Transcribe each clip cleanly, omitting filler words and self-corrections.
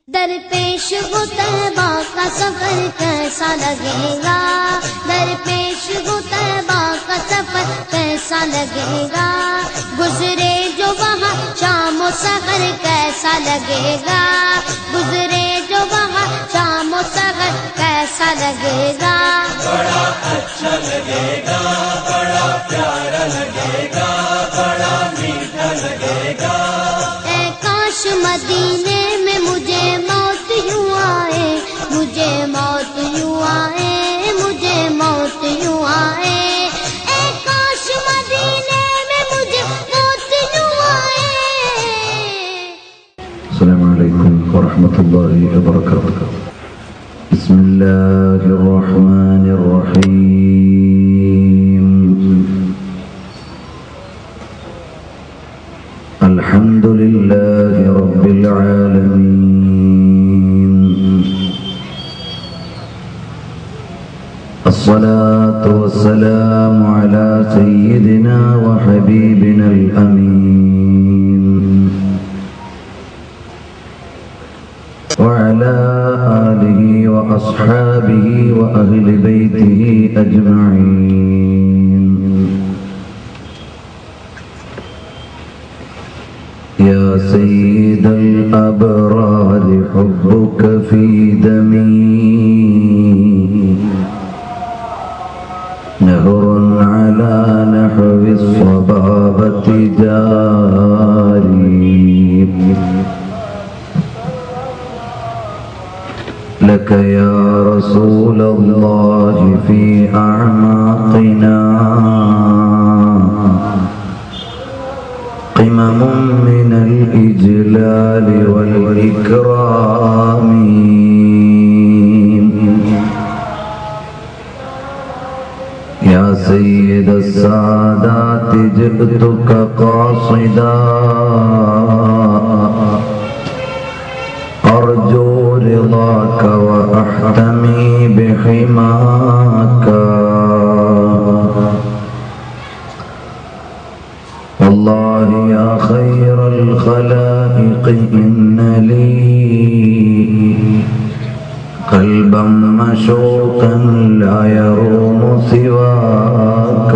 दरपेश वो तैबा का सफर कैसा लगेगा, दरपेश वो तैबा का सफर कैसा लगेगा, गुजरे जो वहाँ शाम सहर कैसा लगेगा, गुजरे जो वहाँ शाम सहर कैसा लगेगा। बड़ा अच्छा लगेगा, बड़ा प्यारा लगेगा, बड़ा मीठा लगेगा। ऐ काश मदीने में मुझे मौत यूं आए, मुझे मौत यूं आए, मुझे मौत यूं आए। ऐ काश मदीने में मुझे मौत यूं आए। अस्सलामु अलैकुम वरहमतुल्लाहि वबरकातुहू। बिस्मिल्लाहिर रहमानिर रहीम। अल्हम्दुलिल्लाहि रब्बिल आलमीन। अस्सलातु वस्सलामु अला सय्यिदिना व हबीबिनल अमीन وعلى آله وأصحابه وأهل بيته أجمعين. يا سيد الأبرار حبك في دمي، نهر على نحو الصبابة جاري، لك يا رسول الله في أعماقنا قمم من الإجلال والإكرام. يا سيد السادات جئتك قاصدا أرجو رضاك وأحتمي بحماك. والله يا خير الخلائق إن لي قلبا مشوقا لا يروم سواك.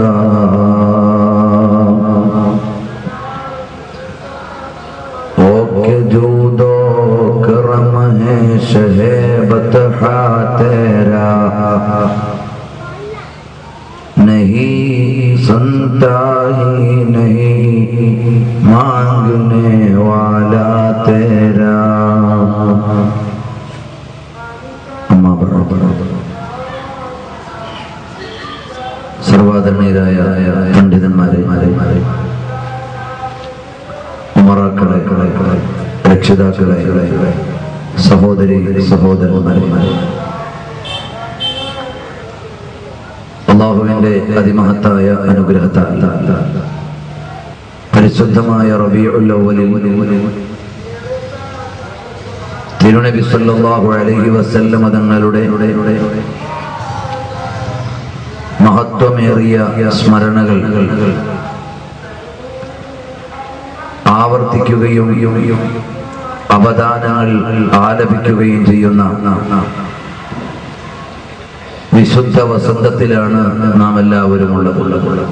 جودو کرم ہے شہ بطحا تیرا، نہیں سنتا ہی نہیں مانگنے والا تیرا. അമ്മാ സർവാദരണീയരായ പണ്ഡിതന്മാരെ, ഉമറാക്കളെ, രക്ഷിതാക്കളെ, സഹോദരി സഹോദരന്മാരെ, അല്ലാഹുവിന്റെ അതിമഹത്തായ അനുഗ്രഹത്താൽ പരിശുദ്ധമായ റബീഉൽ അവ്വലിൽ തിരുനബി സല്ലല്ലാഹു അലൈഹി വസല്ലം തങ്ങളുടെ മഹത്വമേറിയ സ്മരണകൾ ആവർത്തിക്കുകയും അവദാനങ്ങൾ ആലപിക്കുകയും ചെയ്യുന്ന വിശുദ്ധ വസന്തത്തിലാണ് നാം എല്ലാവരും ഉള്ളത്.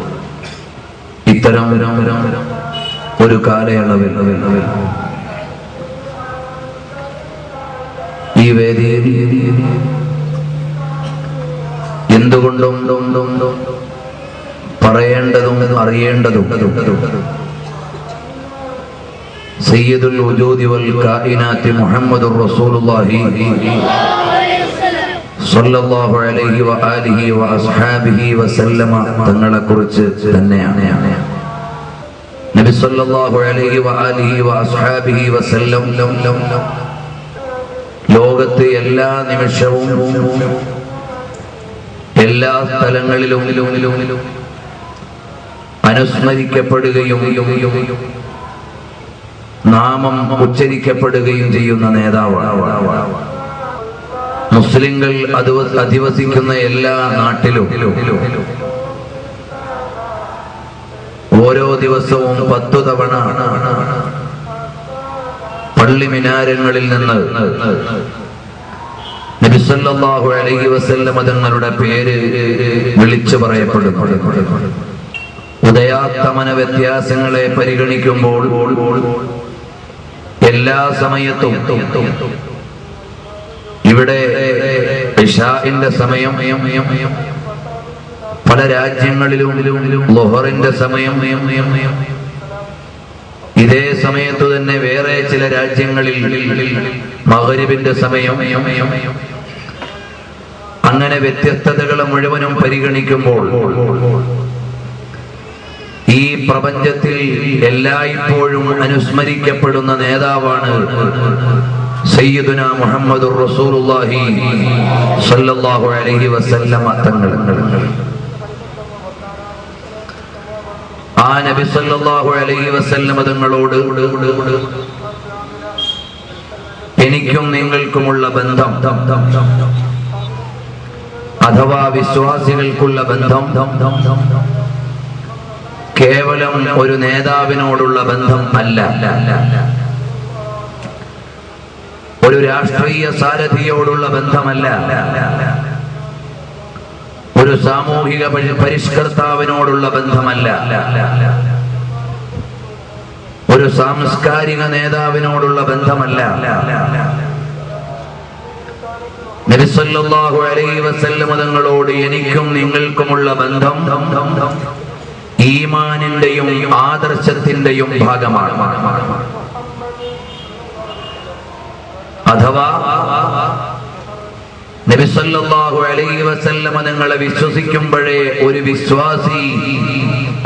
ഇത്തരം ഒരു കാലയളവിൽ ഈ വേദിയിൽ എന്തുകൊണ്ടും പറയേണ്ടതും അറിയേണ്ടതും സയ്യിദുൽ വജൂദി വൽ കായിനാത്തി മുഹമ്മദുർ റസൂലുള്ളാഹി സ്വല്ലല്ലാഹു അലൈഹി വആലിഹി വഅസ്ഹാബിഹി വസല്ലമ തങ്ങളെക്കുറിച്ച് തന്നെയാണ്. നബി സ്വല്ലല്ലാഹു അലൈഹി വആലിഹി വഅസ്ഹാബിഹി വസല്ലം ലോകത്തെ എല്ലാ നിമിഷവും എല്ലാ സ്ഥലങ്ങളിലും അനുസ്മരിക്കപ്പെടുകയും നാമം ഉച്ചരിക്കപ്പെടുകയും ചെയ്യുന്ന നേതാവാണ്. മുസ്ലിങ്ങൾ അധിവസിക്കുന്ന എല്ലാ നാട്ടിലും ഓരോ ദിവസവും 10 തവണ പള്ളി മിനാരങ്ങളിൽ നിന്ന് നബി സല്ലല്ലാഹു അലൈഹി വസല്ലം തങ്ങളുടെ പേര് വിളിച്ചു പറയപ്പെടുന്നു. ഉദയാസ്തമന വ്യത്യാസങ്ങളെ പരിഗണിക്കുമ്പോൾ എല്ലാ സമയത്തും ഇവിടെ ഇശാഇന്റെ സമയം, പല രാജ്യങ്ങളിലും ളുഹറിന്റെ സമയം, ഇതേ സമയത്തു തന്നെ വേറെ ചില രാജ്യങ്ങളിൽ മഗ്രിബിന്റെ സമയം, അങ്ങനെ വ്യത്യസ്തതകളെ മുഴുവനും പരിഗണിക്കുമ്പോൾ ഈ പ്രപഞ്ചത്തിൽ എല്ലായ്പ്പോഴും അനുസ്മരിക്കപ്പെടുന്ന നേതാവാണ് സയ്യിദുനാ മുഹമ്മദുർ റസൂലുള്ളാഹി സ്വല്ലല്ലാഹു അലൈഹി വസല്ലം തങ്ങൾ. ആ നബി സല്ലല്ലാഹു അലൈഹി വസല്ലം തങ്ങളോട് എനിക്കും നിങ്ങൾക്കുമുള്ള ബന്ധം, അഥവാ വിശ്വാസികൾക്കുള്ള ബന്ധം കേവലം ഒരു നേതാവിനോടുള്ള ബന്ധം അല്ല, ഒരു രാഷ്ട്രീയ സാരഥിയോടുള്ള ബന്ധമല്ല, ഒരു സാമൂഹിക പരിഷ്കർത്താവിനോടുള്ള ബന്ധമല്ല, ഒരു സാംസ്കാരിക നേതാവിനോടുള്ള ബന്ധമല്ല. നബി സല്ലല്ലാഹു അലൈഹി വസല്ലം തങ്ങളോട് എനിക്കും നിങ്ങൾക്കുമുള്ള ബന്ധം ഈമാനിന്റെയും ആദർശത്തിന്റെയും ഭാഗമാണ്. അഥവാ നബി സല്ലല്ലാഹു അലൈഹി വസല്ലം തങ്ങളെ വിശ്വസിക്കുമ്പോഴേ ഒരു വിശ്വാസി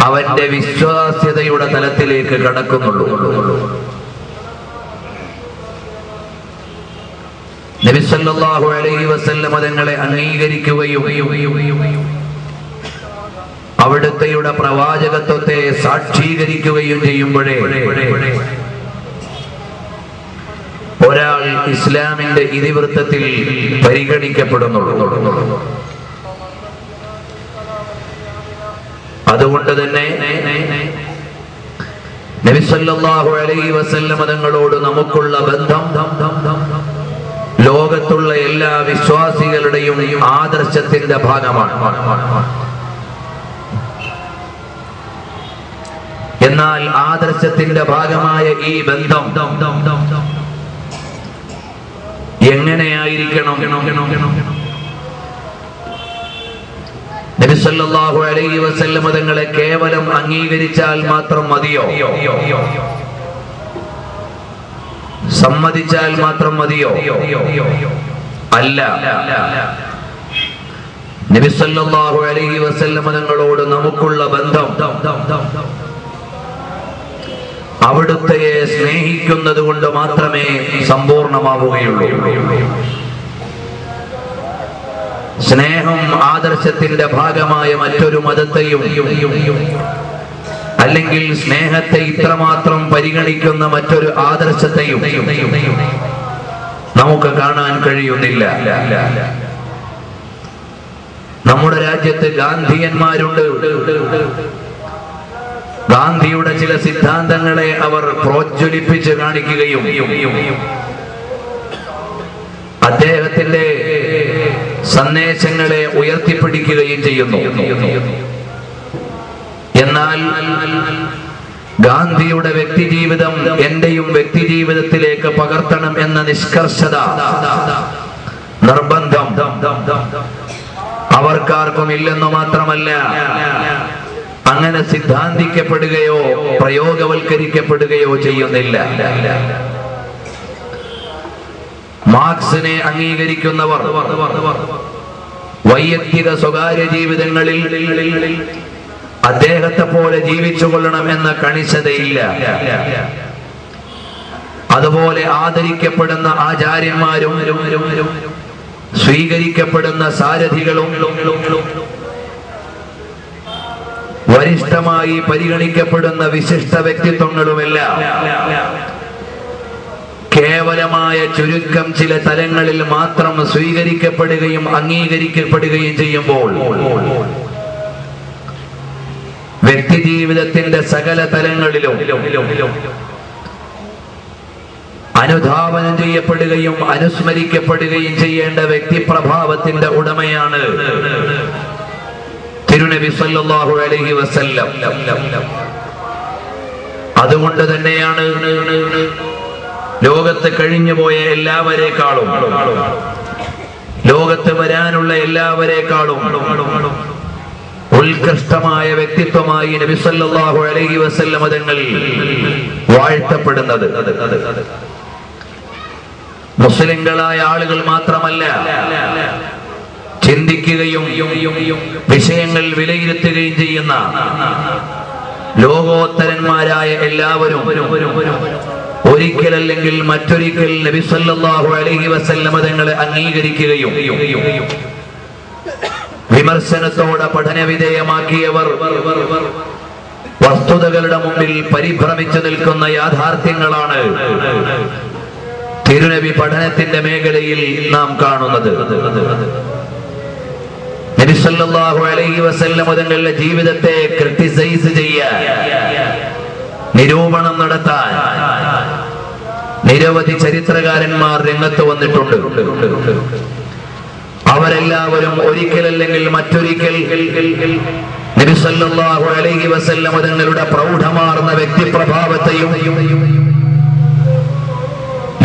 അവന്റെ വിശ്വാസ്യതയുടെ തലത്തിലേക്ക് കടക്കുന്നുള്ളൂ. നബി സല്ലല്ലാഹു അലൈഹി വസല്ലം തങ്ങളെ അംഗീകരിക്കുകയും അവിടുത്തെയുടെ പ്രവാചകത്വത്തെ സാക്ഷീകരിക്കുകയും ചെയ്യുമ്പോഴേ ഒരാൾ ഇസ്ലാമിന്റെ ഇതിവൃത്തത്തിൽ പരിഗണിക്കപ്പെടുന്നുള്ളൂ. അതുകൊണ്ട് തന്നെ നബി സല്ലല്ലാഹു അലൈഹി വസല്ലം തങ്ങളോട് നമുക്കുള്ള ബന്ധം ലോകത്തുള്ള എല്ലാ വിശ്വാസികളുടെയും ആദർശത്തിന്റെ ഭാഗമാണ്. എന്നാൽ ആദർശത്തിന്റെ ഭാഗമായ ഈ ബന്ധം എങ്ങനെയായിരിക്കണം? നബി സല്ലല്ലാഹു അലൈഹി വസല്ലം തങ്ങളെ കേവലം അംഗീകരിച്ചാൽ മാത്രം മതിയോ? സമ്മതിച്ചാൽ മാത്രം മതിയോ? അല്ല. നബി സല്ലല്ലാഹു അലൈഹി വസല്ലം തങ്ങളോട് നമുക്കുള്ള ബന്ധം അവിടുത്തെ സ്നേഹിക്കുന്നത് കൊണ്ട് മാത്രമേ സമ്പൂർണമാവുകയുള്ളൂ. സ്നേഹം ആദർശത്തിന്റെ ഭാഗമായ മറ്റൊരു മതത്തെയും അല്ലെങ്കിൽ സ്നേഹത്തെ ഇത്രമാത്രം പരിഗണിക്കുന്ന മറ്റൊരു ആദർശത്തെയും നമുക്ക് കാണാൻ കഴിയുന്നില്ല. നമ്മുടെ രാജ്യത്ത് ഗാന്ധിയന്മാരുണ്ട്. ഗാന്ധിയുടെ ചില സിദ്ധാന്തങ്ങളെ അവർ പ്രോജ്വലിപ്പിച്ച് കാണിക്കുകയും അദ്ദേഹത്തിന്റെ സന്ദേശങ്ങളെ ഉയർത്തിപ്പിടിക്കുകയും ചെയ്യുന്നു. എന്നാൽ ഗാന്ധിയുടെ വ്യക്തിജീവിതം എന്റെയും വ്യക്തിജീവിതത്തിലേക്ക് പകർത്തണം എന്ന നിഷ്കർഷത, നിർബന്ധം അവർക്കാർക്കും ഇല്ലെന്നു മാത്രമല്ല, അങ്ങനെ സിദ്ധാന്തിക്കപ്പെടുകയോ പ്രയോഗവൽക്കരിക്കപ്പെടുകയോ ചെയ്യുന്നില്ല. മാർക്സിനെ അംഗീകരിക്കുന്നവർ വൈയക്തിക സ്വകാര്യ ജീവിതങ്ങളിൽ അദ്ദേഹത്തെ പോലെ ജീവിച്ചുകൊള്ളണം എന്ന കണിശതയില്ല. അതുപോലെ ആദരിക്കപ്പെടുന്ന ആചാര്യന്മാരും സ്വീകരിക്കപ്പെടുന്ന സാരഥികളും വരിഷ്ഠമായി പരിഗണിക്കപ്പെടുന്ന വിശിഷ്ട വ്യക്തിത്വങ്ങളുമെല്ലാം കേവലമായ ചുരുക്കം ചില തലങ്ങളിൽ മാത്രം സ്വീകരിക്കപ്പെടുകയും അംഗീകരിക്കപ്പെടുകയും ചെയ്യുമ്പോൾ വ്യക്തി വ്യക്തിജീവിതത്തിന്റെ സകല തലങ്ങളിലും അനുധാവനം ചെയ്യപ്പെടുകയും അനുസ്മരിക്കപ്പെടുകയും ചെയ്യേണ്ട വ്യക്തിപ്രഭാവത്തിന്റെ ഉടമയാണ് തിരുനബി സല്ലല്ലാഹു അലൈഹി വസല്ലം. അതുകൊണ്ട് തന്നെയാണ് ലോകത്ത് കഴിഞ്ഞുപോയ എല്ലാവരെക്കാളും, ലോകത്ത് വരാനുള്ള എല്ലാവരെക്കാളും ഉത്കൃഷ്ടമായ വ്യക്തിത്വമായി നബി സല്ലല്ലാഹു അലൈഹി വസല്ലം തങ്ങൾ വാഴ്ത്തപ്പെടുന്നത്. മുസ്ലിങ്ങളായ ആളുകൾ മാത്രമല്ല, ചിന്തിക്കുകയും വിഷയങ്ങൾ വിലയിരുത്തുകയും ചെയ്യുന്ന ലോകോത്തരന്മാരായ എല്ലാവരും ഒരിക്കലല്ലെങ്കിൽ മറ്റൊരിക്കൽ നബി സല്ലല്ലാഹു അലൈഹി വസല്ലം തങ്ങളെ അംഗീകരിക്കുകയും വിമർശനത്തോടെ പഠനവിധേയമാക്കിയവർ വസ്തുതകളുടെ മുമ്പിൽ പരിഭ്രമിച്ചു നിൽക്കുന്ന യാഥാർത്ഥ്യങ്ങളാണ് തിരുനബി പഠനത്തിന്റെ മേഖലയിൽ നാം കാണുന്നത്. നബി സല്ലല്ലാഹു അലൈഹി വസല്ലം തങ്ങളുടെ ജീവിതത്തെ ക്രിട്ടിസൈസ് ചെയ്യാൻ, നിരൂപണം നടത്താൻ നിരവധി ചരിത്രകാരന്മാർ രംഗത്ത് വന്നിട്ടുണ്ട്. അവരെല്ലാവരും ഒരിക്കലല്ലെങ്കിൽ മറ്റൊരിക്കൽ നബി സല്ലല്ലാഹു അലൈഹി വസല്ലം തങ്ങളുടെ പ്രൗഢമാർന്ന വ്യക്തിപ്രഭാവത്തെയും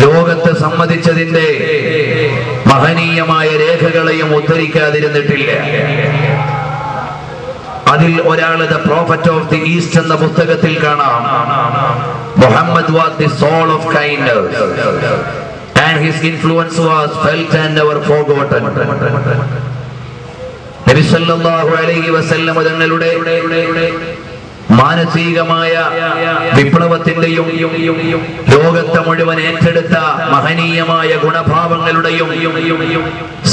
ലോകത്ത് സമ്മതിച്ചതിന്റെ മഹനീയമായ രേഖകളെയും ഉദ്ധരിക്കാതിരുന്നിട്ടില്ല. അതിൽ ഒരാൾ the prophet of the east എന്ന പുസ്തകത്തിൽ കാണാം, Muhammad was the soul of kindness and his influence was felt and never forgotten. നബി സല്ലല്ലാഹു അലൈഹി വസല്ലം തങ്ങളുടെ മാനസികമായ വിപ്ലവത്തിന്റെയും ലോകത്തെ മുഴുവൻ ഏറ്റെടുത്ത മഹനീയമായ ഗുണഭാവങ്ങളുടെയും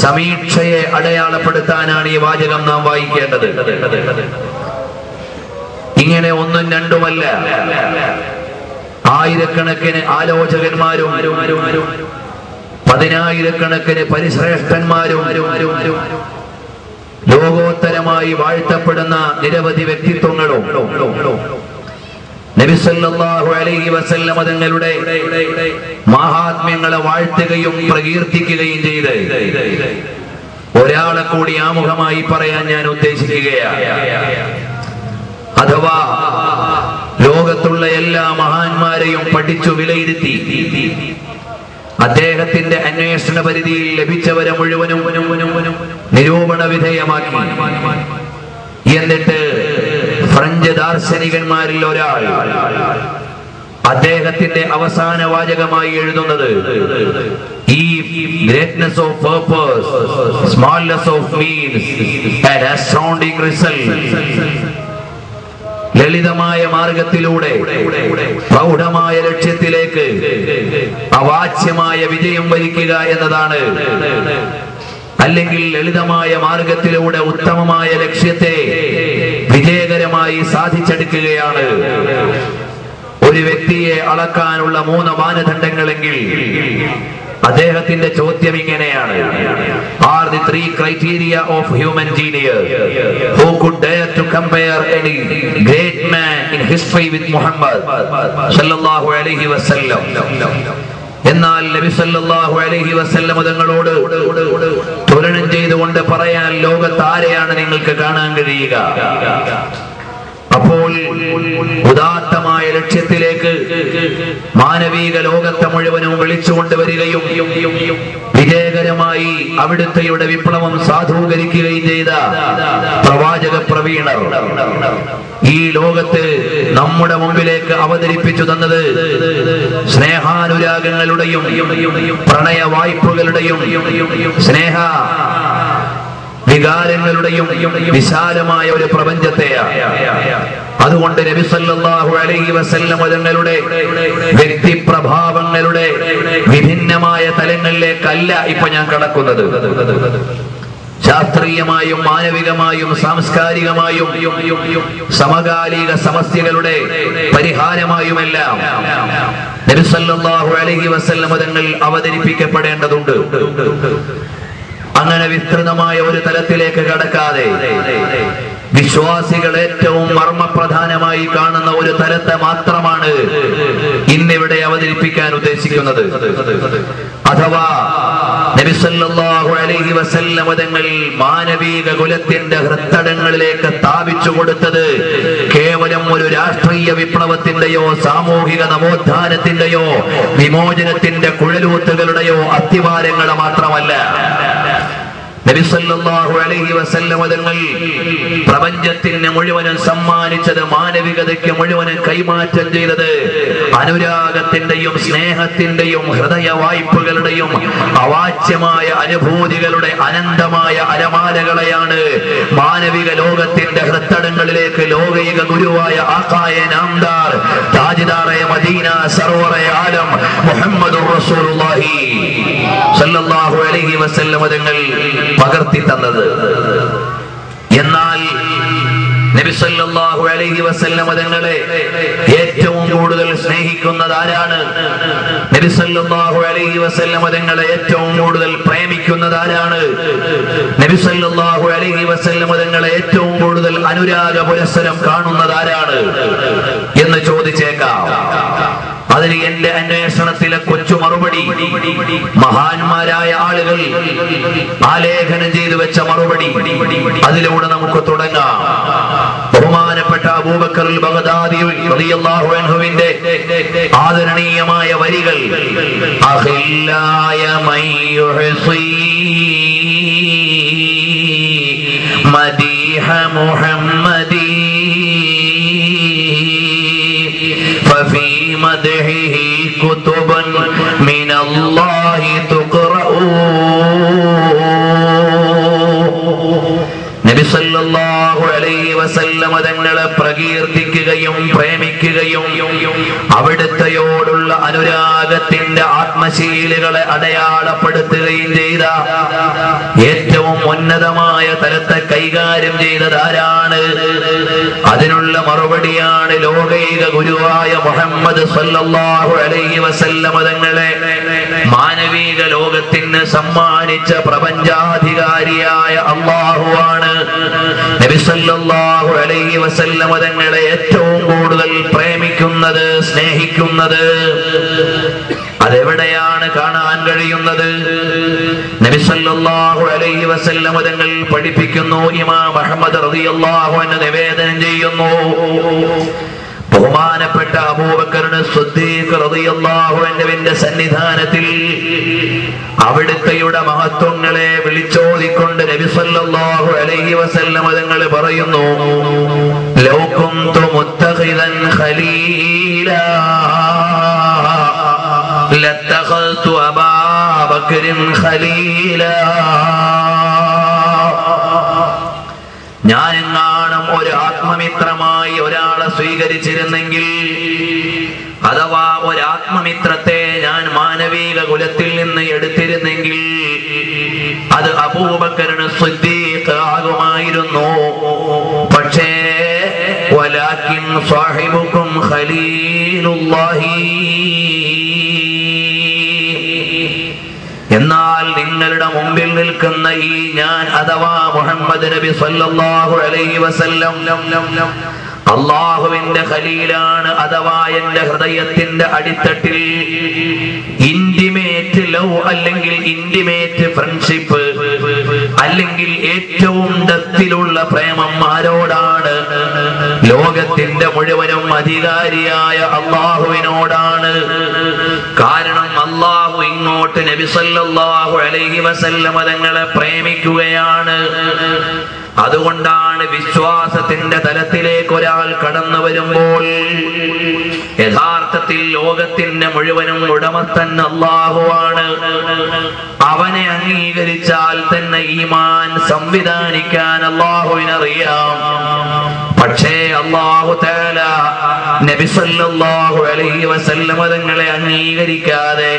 സമീക്ഷയെ അടയാളപ്പെടുത്താനാണ് ഈ വാചകം നാം വായിക്കേണ്ടത്. ഇങ്ങനെ ഒന്നും രണ്ടുമല്ല, ആയിരക്കണക്കിന് ആലോചകന്മാരും പതിനായിരക്കണക്കിന് പരിശ്രേഷ്ഠന്മാരും ലോകോത്തരമായി വാഴ്ത്തപ്പെടുന്ന നിരവധി വ്യക്തിത്വങ്ങളും നബി സല്ലല്ലാഹു അലൈഹി വസല്ലം തങ്ങളുടെ മഹാത്മ്യങ്ങളെ വാഴ്ത്തുകയും പ്രകീർത്തിക്കുകയും ചെയ്ത് ഒരാളെ കൂടി ആമുഖമായി പറയാൻ ഞാൻ ഉദ്ദേശിക്കുകയാണ്. അഥവാ ലോകത്തുള്ള എല്ലാ മഹാന്മാരെയും പഠിച്ചു വിലയിരുത്തി അദ്ദേഹത്തിന്റെ അന്വേഷണ പരിധിയിൽ ലഭിച്ചവരെ മുഴുവനും നിരൂപണ വിധേയമാക്കി. എന്നിട്ട് ഫ്രഞ്ച് ദാർശനികന്മാരിൽ ഒരാൾ അദ്ദേഹത്തിന്റെ അവസാന വാചകമായി എഴുതുന്നത്, ഈ greatness of purpose, smallness of means and astounding result, ലളിതമായ മാർഗത്തിലൂടെ പ്രൗഢമായ ലക്ഷ്യത്തിലേക്ക് അവാച്യമായ വിജയം വരിക്കുക എന്നതാണ്, അല്ലെങ്കിൽ ലളിതമായ മാർഗത്തിലൂടെ ഉത്തമമായ ലക്ഷ്യത്തെ വിജയകരമായി സാധിച്ചെടുക്കുകയാണ് ഒരു വ്യക്തിയെ അളക്കാനുള്ള 3 മാനദണ്ഡങ്ങളെങ്കിൽ അദ്ദേഹത്തിന്റെ ചോദ്യം ഇങ്ങനെയാണ്: Are the 3 criteria of human genius? Who could dare to compare any great man in history with Muhammad sallallahu alaihi wasallam? എന്നാൽ നബി സല്ലല്ലാഹു അലൈഹി വസല്ലം തങ്ങളോട് തുലനം ചെയ്തുകൊണ്ട് പറയാൻ ലോകത്ത് ആരെയാണ് നിങ്ങൾക്ക് കാണാൻ കഴിയുക? അപ്പോൾ ഉദാത്തമായ ലക്ഷ്യത്തിലേക്ക് മാനവിക ലോകത്തെ മുഴുവനും വിളിച്ചുകൊണ്ടുവരികയും വിജയകരമായി അവിടുത്തെയുടെ വിപ്ലവം സാധൂകരിക്കുകയും ചെയ്ത പ്രവാചക പ്രവീണർ ഈ ലോകത്ത് നമ്മുടെ മുമ്പിലേക്ക് അവതരിപ്പിച്ചു തന്നത് സ്നേഹാനുരാഗങ്ങളുടെയും പ്രണയ വായ്പകളുടെയും സ്നേഹ വികാരങ്ങളുടെയും വിശാലമായ ഒരു പ്രപഞ്ചത്തെയാണ്. അതുകൊണ്ട് നബി സല്ലല്ലാഹു അലൈഹി വസല്ലം തങ്ങളുടെ വ്യക്തിപ്രഭാവങ്ങളുടെ വിഭിന്നമായ തലങ്ങളിലേക്കല്ല ഇപ്പൊ ഞാൻ കടക്കുന്നത്. ശാസ്ത്രീയമായും മാനവികമായും സാംസ്കാരികമായും സമകാലിക സമസ്യകളുടെ പരിഹാരമായുമെല്ലാം നബി സല്ലല്ലാഹു അലൈഹി വസല്ലം തങ്ങൾ അവതരിപ്പിക്കപ്പെടേണ്ടതുണ്ട്. അങ്ങനെ വിസ്തൃതമായ ഒരു തലത്തിലേക്ക് കടക്കാതെ വിശ്വാസികൾ ഏറ്റവും മർമ്മപ്രധാനമായി കാണുന്ന ഒരു തലത്തെ മാത്രമാണ് ഇന്നിവിടെ അവതരിപ്പിക്കാൻ ഉദ്ദേശിക്കുന്നത്. അഥവാ നബി സല്ലല്ലാഹു അലൈഹി വസല്ലം തങ്ങൾ മാനവിക കുലത്തിന്റെ ഹൃത്തടങ്ങളിലേക്ക് സ്ഥാപിച്ചു കൊടുത്തത് കേവലം ഒരു രാഷ്ട്രീയ വിപ്ലവത്തിന്റെയോ സാമൂഹിക നവോത്ഥാനത്തിന്റെയോ വിമോചനത്തിന്റെ കുഴലൂത്തുകളുടെയോ അത്തിവാരങ്ങളെ മാത്രമല്ല. നബി സല്ലല്ലാഹു അലൈഹി വസല്ലം തങ്ങൾ പ്രപഞ്ചത്തിന് മുഴുവനും സമ്മാനിച്ചത്, മാനവികതയ്ക്ക് മുഴുവനും കൈമാറ്റം ചെയ്തത് അനുരാഗത്തിന്റെയും സ്നേഹത്തിന്റെയും ഹൃദയ വായ്പകളുടെയും അവാച്യമായ അനുഭൂതികളുടെ അനന്തമായ അരമാലകളെയാണ് മാനവിക ലോകത്തിന്റെ ഹൃത്തടങ്ങളിലേക്ക് ലോകൈക ഗുരുവായ ആഖായ നാംദാർ താജ്ദാറെ മദീന സർവറെ ആലം മുഹമ്മദുർ റസൂലുള്ളാഹി സല്ലല്ലാഹു അലൈഹി വസല്ലം തങ്ങൾ പകർത്തി തന്നത്. എന്നാൽ നബി സല്ലല്ലാഹു അലൈഹി വസല്ലം തങ്ങളെ ഏറ്റവും കൂടുതൽ സ്നേഹിക്കുന്നത് ആരാണ്? നബി സല്ലല്ലാഹു അലൈഹി വസല്ലം തങ്ങളെ ഏറ്റവും കൂടുതൽ പ്രേമിക്കുന്നത് ആരാണ്? നബി സല്ലല്ലാഹു അലൈഹി വസല്ലം തങ്ങളെ ഏറ്റവും കൂടുതൽ അനുരാഗ പുരസ്സരം കാണുന്നത് ആരാണ് എന്ന് ചോദിച്ചേക്കാം. അതിന് എന്റെ അന്വേഷണത്തിലെ കൊച്ചു മറുപടി, മഹാന്മാരായ ആളുകൾ ആലേഖനം ചെയ്തു വെച്ച മറുപടി, അതിലൂടെ നമുക്ക് തുടങ്ങാം. ബഹുമാനപ്പെട്ട അബൂബക്കർ ബഗ്ദാദി റളിയല്ലാഹു അൻഹുവിന്റെ ആദരണീയമായ വരികൾ, അഖില്ലായ മയ്യുഹ്സി മദീഹ മുഹമ്മദി ഫഫീ مدحه كتبا من الله تقرأ. നബി സല്ലല്ലാഹു അലൈഹി വസല്ലം തങ്ങളെ പ്രകീർത്തിക്കുകയും പ്രേമിക്കുകയും അവിടുത്തെയോടുള്ള അനുരാഗത്തിന്റെ ആത്മശീലുകളെ അടയാളപ്പെടുത്തുകയും ചെയ്ത ഏറ്റവും ഉന്നതമായ തലത്തെ കൈകാര്യം ചെയ്തത് ആരാണ്? അതിനുള്ള മറുപടിയാണ് ലോകൈക ഗുരുവായ മുഹമ്മദ് സല്ലല്ലാഹു അലൈഹി വസല്ലം തങ്ങളെ മാനവിക ലോകത്തിന് സമ്മാനിച്ച പ്രപഞ്ചാധികാരിയായ അല്ലാഹുവാണ്. നബി സല്ലല്ലാഹു അലൈഹി വസല്ലം തങ്ങളെ ഏറ്റവും കൂടുതൽ പ്രേമിക്കുന്നത്, സ്നേഹിക്കുന്നത് അതെവിടെയാണ് കാണാൻ കഴിയുന്നത്? നബി സല്ലല്ലാഹു അലൈഹി വസല്ലം തങ്ങൾ പഠിപ്പിക്കുന്നു. ഇമാം അഹ്മദ് റളിയല്ലാഹു അൻഹു നിവേദനം ചെയ്യുന്നു, ബഹുമാനപ്പെട്ട അബൂബക്കർ സിദ്ദീഖ് റളിയല്ലാഹു അൻഹുവിന്റെ സന്നിധാനത്തിൽ അവിടുത്തെയുടെ മഹത്വങ്ങളെ വിളിച്ചോതിക്കൊണ്ട് നബി സല്ലല്ലാഹു അലൈഹി വസല്ലം തങ്ങൾ പറയുന്നു, ലൗ കുന്തു മുത്തഖിദൻ ഖലീലാ ലത്തഖൽതു അബൂബക്കറിൻ ഖലീലാ. ഞാനെങ്ങാനും ഒരു ആത്മമിത്രമായി ഒരാളെ സ്വീകരിച്ചിരുന്നെങ്കിൽ, അഥവാ ഒരാത്മമിത്രത്തെ ഞാൻ മാനവിക കുലത്തിൽ നിന്ന് എടുത്തിരുന്നെങ്കിൽ അത് അബൂബക്കർ സിദ്ദീഖ് ആകുമായിരുന്നു. പക്ഷേ വലാകിൻ സാഹിബുക്കും ഖലീലുല്ലാഹി, എന്നാൽ നിങ്ങളുടെ മുമ്പിൽ നിൽക്കുന്ന ഈ ഞാൻ അഥവാ മുഹമ്മദ് നബി സല്ലല്ലാഹു അലൈഹി വസല്ലം അല്ലാഹുവിന്റെ ഖലീലാണ്. അഥവാ എന്റെ ഹൃദയത്തിന്റെ അടിത്തട്ടിൽ ഇന്റിമേറ്റ് ലവ് അല്ലെങ്കിൽ ഇന്റിമേറ്റ് ഫ്രണ്ട്ഷിപ്പ് അല്ലെങ്കിൽ ഏറ്റവും ഡെപ്തിലുള്ള പ്രേമം ആരോടാണ്? ലോകത്തിന്റെ മുഴുവനും അധികാരിയായ അല്ലാഹുവിനോടാണ്. കാരണം അല്ലാഹു ഇങ്ങോട്ട് നബി സല്ലല്ലാഹു അലൈഹി വസല്ലം തങ്ങളെ പ്രേമിക്കുകയാണ്. അതുകൊണ്ടാണ് വിശ്വാസത്തിന്റെ തലത്തിലേക്ക് ഒരാൾ കടന്നു വരുമ്പോൾ യഥാർത്ഥത്തിൽ ലോകത്തിന്റെ മുഴുവനും ഉടമസ്ഥൻ അല്ലാഹുവാണ്. അവനെ അംഗീകരിച്ചാൽ തന്നെ ഈമാൻ സംവിധാനിക്കാൻ അല്ലാഹുവിനറിയാം. പക്ഷേ അല്ലാഹു തആല നബി സല്ലല്ലാഹു അലൈഹി വസല്ലം തങ്ങളെ അംഗീകരിക്കാതെ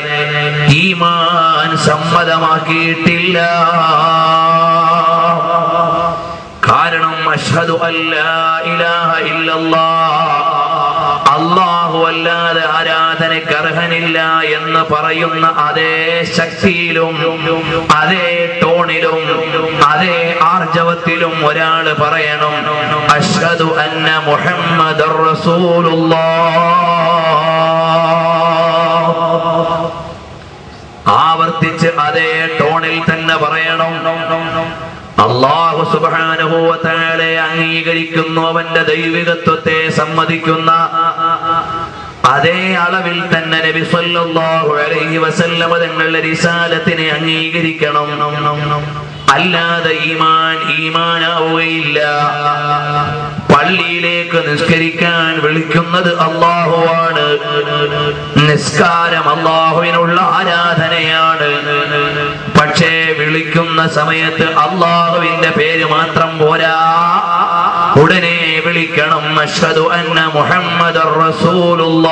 ഈമാൻ സമ്മതമാക്കിയിട്ടില്ല. കാരണം അഷ്ഹദു അല്ലാ ഇലാഹ ഇല്ലല്ലാഹ് അല്ലാഹു അല്ലാതെ ആരാധനയ്ക്ക് അർഹനില്ല എന്ന് പറയുന്ന അതേ ശക്തിയിലും അതേ ടോണിലും അതേ ആർജവത്തിലും ഒരാള് പറയണം അഷ്ഹദു അന്ന മുഹമ്മദർ റസൂലുള്ളാഹ്. ആവർത്തിച്ച് അതേ ടോണിൽ തന്നെ പറയണം. അല്ലാഹു സുബ്ഹാനഹു വ തആല അംഗീകരിക്കുന്നു, അവന്റെ ദൈവികത്വത്തെ സമ്മതിക്കുന്ന അതേ അളവിൽ തന്നെ നബി സല്ലല്ലാഹു അലൈഹി വസല്ലം തങ്ങളുടെ റിസാലത്തിനെ അംഗീകരിക്കണം. അല്ലാതെ ഈമാനാവുകയില്ല. പള്ളിയിലേക്ക് നിസ്കരിക്കാൻ വിളിക്കുന്നത് അല്ലാഹുവാണ്. നിസ്കാരം അല്ലാഹുവിനുള്ള ആരാധനയാണ്. പക്ഷേ വിളിക്കുന്ന സമയത്ത് അല്ലാഹുവിന്റെ പേര് മാത്രം പോരാ, ഉടനെ വിളിക്കണം അഷ്ഹദു അന്ന മുഹമ്മദർ റസൂലുള്ളാഹ്.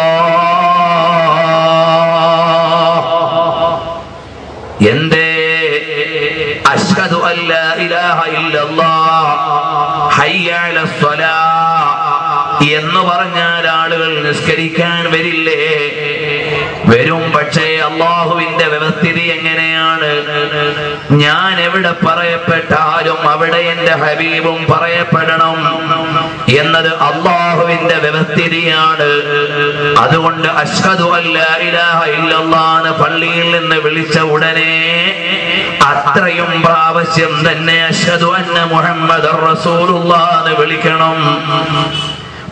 എന്തേ അഷ്ഹദു അല്ലാ ഇലാഹ ഇല്ലല്ലാഹ് ഹയ്യ അലസ് സ്വലാഹ് എന്ന് പറഞ്ഞാൽ ആളുകൾ നിസ്കരിക്കാൻ വരില്ലേ? വരും. പക്ഷേ അല്ലാഹുവിന്റെ വ്യവസ്ഥിതി എങ്ങനെയാണ്? ഞാൻ എവിടെ പറയപ്പെട്ടാലും അവിടെ എന്റെ ഹബീബും പറയപ്പെടണം എന്നത് അല്ലാഹുവിന്റെ വ്യവസ്ഥിതിയാണ്. അതുകൊണ്ട് അഷ്ഹദു അല്ലാ ഇലാഹ ഇല്ലല്ലാഹ് പള്ളിയിൽ നിന്ന് വിളിച്ച ഉടനെ അത്രയും പ്രാവശ്യം തന്നെ അഷ്ഹദു അന്ന മുഹമ്മദർ റസൂലുള്ളാഹ് വിളിക്കണം.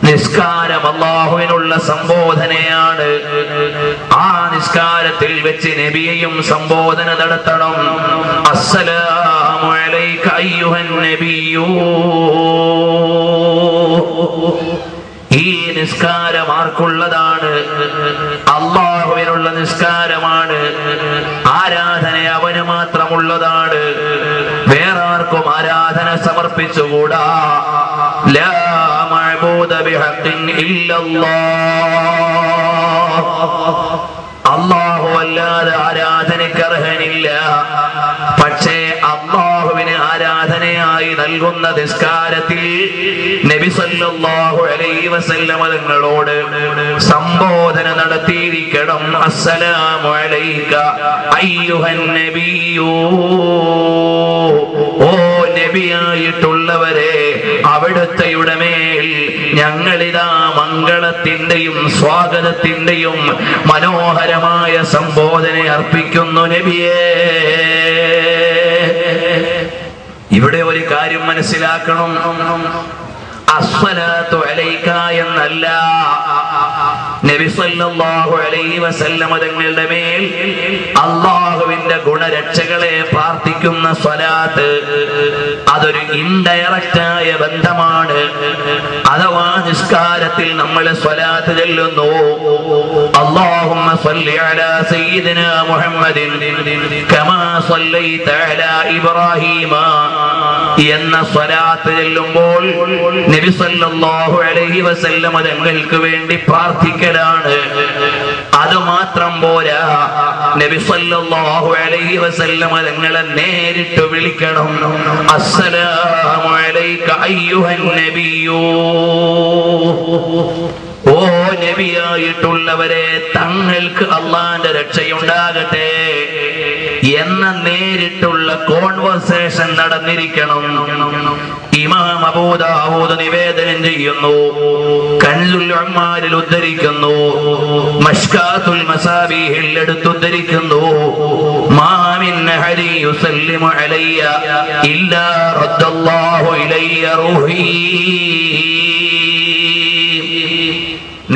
നിസ്കാരം അല്ലാഹുവിനുള്ള സംബോധനയാണ്. ആ നിസ്കാരത്തിൽ വെച്ച് നബിയെയും സംബോധന നടത്തണം. അസ്സലാമു അലൈക അയ്യുഹൻ നബിയ്യൂ. ഈ നിസ്കാരം ആർക്കുള്ളതാണ്? അല്ലാഹുവിനുള്ള നിസ്കാരമാണ്. ആരാധന അവന് മാത്രമുള്ളതാണ്. വേറെ ആർക്കും ആരാധന സമർപ്പിച്ചുകൂടാ. ലാ മഅബൂദ ബിഹഖിൻ ഇല്ലല്ലാഹ്. അല്ലാഹു അല്ലാതെ ആരാധനയ്ക്ക് അർഹനില്ല. പക്ഷേ അല്ലാഹുവിന് ആരാധനയായി നൽകുന്ന നിസ്കാരത്തിൽ നബി സല്ലല്ലാഹു അലൈഹി വസല്ലം തങ്ങളോട് സംബോധന നടത്തിയിരിക്കണം. അസ്സലാമു അലൈക അയ്യുഹൻ നബിയ്യൂ. ഓ നബിയായിട്ടുള്ളവരെ, അവിടുത്തെയുടെ മേൽ ഞങ്ങളിതാ മംഗളത്തിന്റെയും സ്വാഗതത്തിന്റെയും മനോഹരമായ സംബോധന അർപ്പിക്കുന്നു നബിയേ. ഇവിടെ ഒരു കാര്യം മനസ്സിലാക്കണം. അസ്സലാത്തു അലൈക എന്നല്ല, നബി സല്ലല്ലാഹു അലൈഹി വസല്ലം തങ്ങളുടെ മേൽ അല്ലാഹുവിന്റെ ഗുണരക്ഷകളെ പ്രാർത്ഥിക്കുന്ന സ്വലാത്ത് അതൊരു ഇൻഡയറക്റ്റ് ആയ ബന്ധമാണ്. അഥവാ നിസ്കാരത്തിൽ നമ്മൾ സ്വലാത്ത് ചൊല്ലുന്നു, അല്ലാഹുമ്മ സ്വല്ലി അലാ സയ്യിദിനാ മുഹമ്മദിൻ കമാ സ്വല്ലൈത അലാ ഇബ്രാഹീമ എന്ന സ്വലാത്ത് ചൊല്ലുമ്പോൾ നബി സല്ലല്ലാഹു അലൈഹി വസല്ലം തങ്ങൾക്ക് വേണ്ടി പ്രാർത്ഥിക്കലാണ്. അത് മാത്രം പോരാ, നബി സല്ലല്ലാഹു അലൈഹി വസല്ലം തങ്ങളെ നേരിട്ട് വിളിക്കണം. അസ്സലാമു അലൈക അയ്യുഹൻ നബിയ്യൂ. ഓ നബിയായിട്ടുള്ളവരെ, തങ്ങൾക്ക് അല്ലാഹുവിന്റെ രക്ഷയുണ്ടാകട്ടെ എന്ന നേരിട്ടുള്ള കോൺവെർസേഷൻ നടന്നിരിക്കണം. ഇമാം അബൂ ദാവൂദ് നിവേദനം ചെയ്യുന്നു, കൻസുൽ ഉമ്മാലിൽ ഉദ്ധരിക്കുന്നു, മഷ്കാത്തുൽ മസാബീഹിൽ എടുത്തുദ്ധരിക്കുന്നു, മാ മിൻ അഹദി യുസല്ലിമു അലയ്യ ഇല്ലാ റദ്ദല്ലാഹു ഇലയ്യ റൂഹി.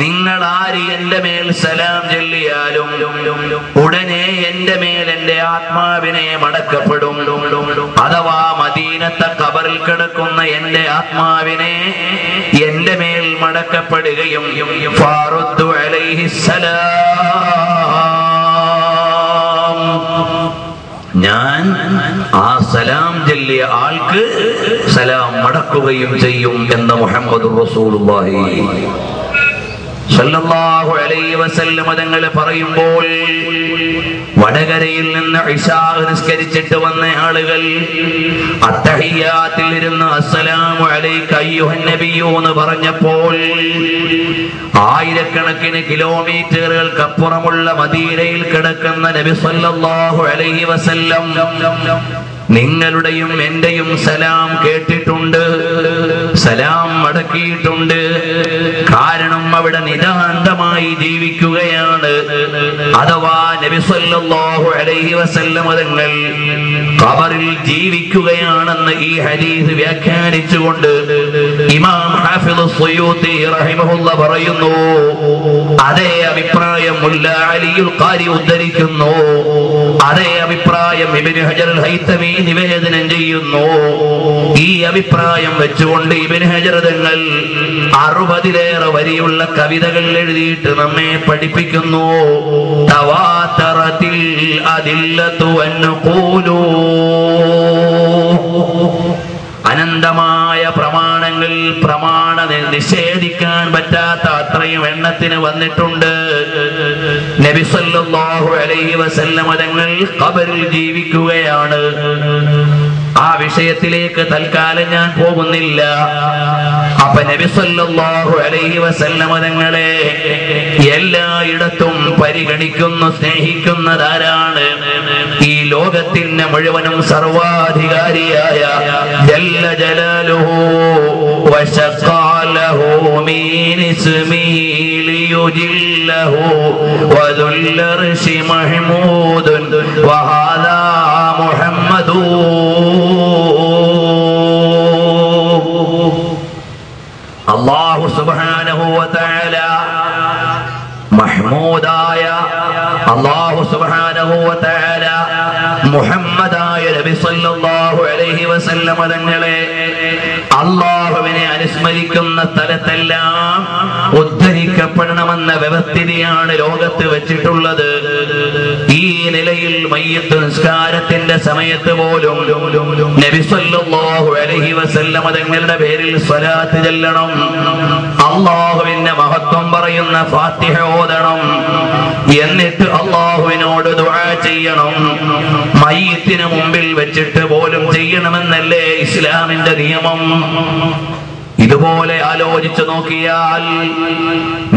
നിങ്ങൾ ആര് എന്റെ മേൽ സലാം ചൊല്ലിയാലും ഉടനെ എന്റെ മേൽ എന്റെ ആത്മാവിനെ മടക്കപ്പെടും. അഥവാ മദീനത്തെ ഖബറിൽ കിടക്കുന്ന എന്റെ ആത്മാവിനെ എന്റെ മേൽ മടക്കപ്പെടുകയും ഫാറുദ്ദു അലൈഹിസ്സലാം, ഞാൻ ആ സലാം ചൊല്ലിയ ആൾക്ക് സലാം മടക്കുകയും ചെയ്യും എന്ന് മുഹമ്മദുർ റസൂലുള്ളാഹി സല്ലല്ലാഹു അലൈഹി വസല്ലം തങ്ങൾ പറയുമ്പോൾ വടകരയിൽ നിന്ന് ഇശാ നിസ്കരിച്ചിട്ട് വന്ന ആളുകൾ അത്തഹിയ്യാത്തിൽ ഇരുന്ന് അസ്സലാമു അലൈക അയ്യുഹൻ നബിയ്യു എന്ന് പറഞ്ഞപ്പോൾ ആയിരക്കണക്കിന് കിലോമീറ്ററുകൾക്കപ്പുറമുള്ള മദീനയിൽ കിടക്കുന്ന നബി സല്ലല്ലാഹു അലൈഹി വസല്ലം നിങ്ങളുടെയും എന്റെയും സലാം കേട്ടിട്ടുണ്ട്, സലാം മടക്കിയിട്ടുണ്ട്. കാരണം അവിടെ നിതാന്തമായി ജീവിക്കുകയാണ്. അഥവാ നബി സല്ലല്ലാഹു അലൈഹി വസല്ലം തങ്ങൾ ഖബറിൽ ജീവിക്കുകയാണെന്ന് ഈ ഹദീസ് വ്യാഖ്യാനിച്ചുകൊണ്ട് ഇമാം ഹാഫിദ് സുയൂത്തി റഹിമഹുല്ലാഹ് പറയുന്നു. അതേ അഭിപ്രായം മുല്ല അലിയുൽ ഖാരി ഉദ്ധരിക്കുന്നു. അതേ അഭിപ്രായം ഇബ്നു ഹജർ അൽ ഹൈതമി നിവേദനം ചെയ്യുന്നു. ഈ അഭിപ്രായം വെച്ചുകൊണ്ട് ഇബ്നു ഹജർ തങ്ങൾ 60-ലേറെ വരിയുള്ള കവിതകൾ എഴുതിയിട്ട് നമ്മെ പഠിപ്പിക്കുന്നു. തവാതറത്തിൽ അദില്ലതു വൻഖൂലു, അനന്തമായ പ്രമാണങ്ങൾ, പ്രമാണ നിഷേധിക്കാൻ പറ്റാത്ത അത്രയും എണ്ണത്തിന് വന്നിട്ടുണ്ട്. നബി സല്ലല്ലാഹു അലൈഹി വസല്ലം തങ്ങൾ ഖബറിൽ ജീവിക്കുകയാണ്. ആ വിഷയത്തിലേക്ക് തൽക്കാലം ഞാൻ പോകുന്നില്ല. അപ്പൊ നബി സല്ലല്ലാഹു അലൈഹി വസല്ലം തങ്ങളെ എല്ലായിടത്തും പരിഗണിക്കുന്നു, സ്നേഹിക്കുന്നതാരാണ്? ഈ ലോകത്തിന്റെ മുഴുവനും സർവാധികാരിയായ ജല്ല ജലാലുഹു വശഖാലഹു മീൻ ഇസ്മി ലിയുജില്ലഹു വദുൽ അർശി മഹ്മൂദുൻ വഹാദാ മുഹമ്മദു. അല്ലാഹു സുബ്ഹാനഹു വ തആല മഹ്മൂദായ അല്ലാഹു സുബ്ഹാനഹു വ തആല മുഹമ്മദായ നബി സല്ലല്ലാഹു അലൈഹി വസല്ലം തങ്ങളെ അല്ലാഹുവിനെ അനുസ്മരിക്കുന്ന സ്ഥലത്തെല്ലാം ഉദ്ധരിക്കപ്പെടണമെന്ന വ്യവസ്ഥിതിയാണ് ലോകത്ത് വെച്ചിട്ടുള്ളത്. ഈ നിലയിൽ മയ്യിത്ത് നിസ്കാരത്തിന്റെ സമയത്ത് പോലും നബി സല്ലല്ലാഹു അലൈഹി വസല്ലം തങ്ങളുടെ പേരിൽ സ്വലാത്ത് ചൊല്ലണം, അല്ലാഹുവിന്റെ മഹത്വം പറയുന്ന ഫാത്തിഹ ഓതണം, എന്നിട്ട് അല്ലാഹുവിനോട് ദുആ ചെയ്യണം. മയ്യിത്തിന് മുമ്പിൽ വെച്ചിട്ട് പോലും ചെയ്യണമെന്നല്ലേ ഇസ്ലാമിന്റെ നിയമം. ഇതുപോലെ ആലോചിച്ചു നോക്കിയാൽ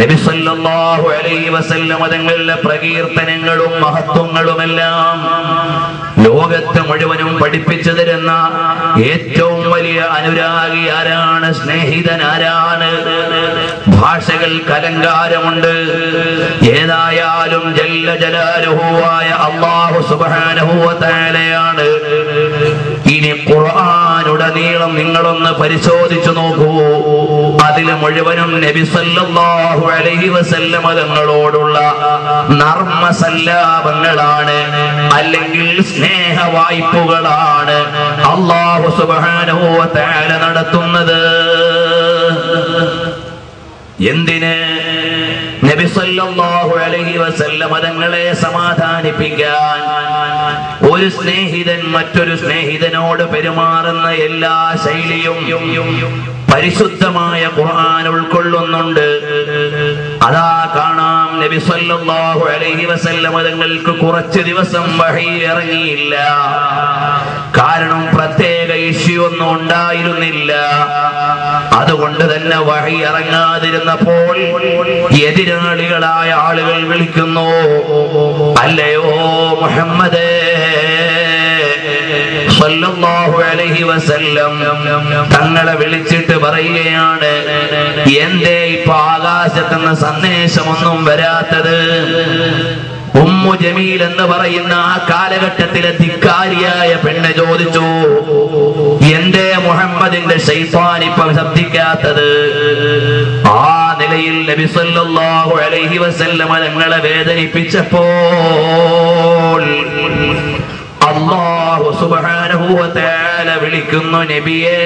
നബി സല്ലല്ലാഹു അലൈഹി വസല്ലം തങ്ങളുടെ പ്രകീർത്തനങ്ങളും മഹത്വങ്ങളുമെല്ലാം ലോകത്ത് മുഴുവനും പഠിപ്പിച്ചു തരുന്ന ഏറ്റവും വലിയ അനുരാഗി ആരാണ്? സ്നേഹിതൻ ആരാണ്? ഭാഷകൾക്ക് അലങ്കാരമുണ്ട്. ഏതായാലും ജല്ല ജലാലുഹുവായ അല്ലാഹു സുബ്ഹാനഹു വ തആലയാണ്. ഇനി ഖുർആനുടനീളം നിങ്ങളൊന്ന് പരിശോധിച്ചു നോക്കൂ. അതിൽ മുഴുവനും നബി സല്ലല്ലാഹു അലൈഹി വസല്ലം തങ്ങളോടുള്ള നർമ്മസല്ലാപങ്ങളാണ്, അല്ലെങ്കിൽ സ്നേഹവായ്പകളാണ് അല്ലാഹു സുബ്ഹാനഹു വ തആല നടത്തുന്നത്. എന്തിന്? നബി സല്ലല്ലാഹു അലൈഹി വസല്ലം തങ്ങളെ സമാധാനിപ്പിക്കാൻ. ഒരു സ്നേഹിതൻ മറ്റൊരു സ്നേഹിതനോട് പെരുമാറുന്ന എല്ലാ ശൈലിയും പരിശുദ്ധമായ ഖുർആൻ ഉൾക്കൊള്ളുന്നുണ്ട്. അതാ കാണാം, നബി സല്ലല്ലാഹു അലൈഹി വസല്ലം തങ്ങൾക്ക് കുറച്ച് ദിവസം വഹി ഇറങ്ങിയില്ല. കാരണം പ്രത്യേക ഇഷ്യൂ ഒന്നും ഉണ്ടായിരുന്നില്ല. അതുകൊണ്ട് തന്നെ വഹി ഇറങ്ങാതിരുന്നപ്പോൾ എതിരാളികളായ ആളുകൾ വിളിക്കുന്നു, അല്ലയോ മുഹമ്മദേ സല്ലല്ലാഹു അലൈഹി വസല്ലം തങ്ങളെ വിളിച്ചിട്ട് പറയുകയാണ്, എന്തേ ഇപ്പൊ ആകാശത്തുനിന്ന് സന്ദേശമൊന്നും വരാത്തത്? ഉമ്മു ജമീൽ എന്ന് പറയുന്ന ആ കാലഘട്ടത്തിലെ ധിക്കാരിയായ പെണ്ണ് ചോദിച്ചു, എന്തേ മുഹമ്മദിന്റെ ശൈത്താൻ ഇപ്പൊ ശബ്ദിക്കാത്തത്? ആ നിലയിൽ നബി സല്ലല്ലാഹു അലൈഹി വസല്ലം തങ്ങളെ വേദനിപ്പിച്ചപ്പോൾ അല്ലാഹു സുബ്ഹാനഹു വ തആല വിളിക്കുന്നു, നബിയേ,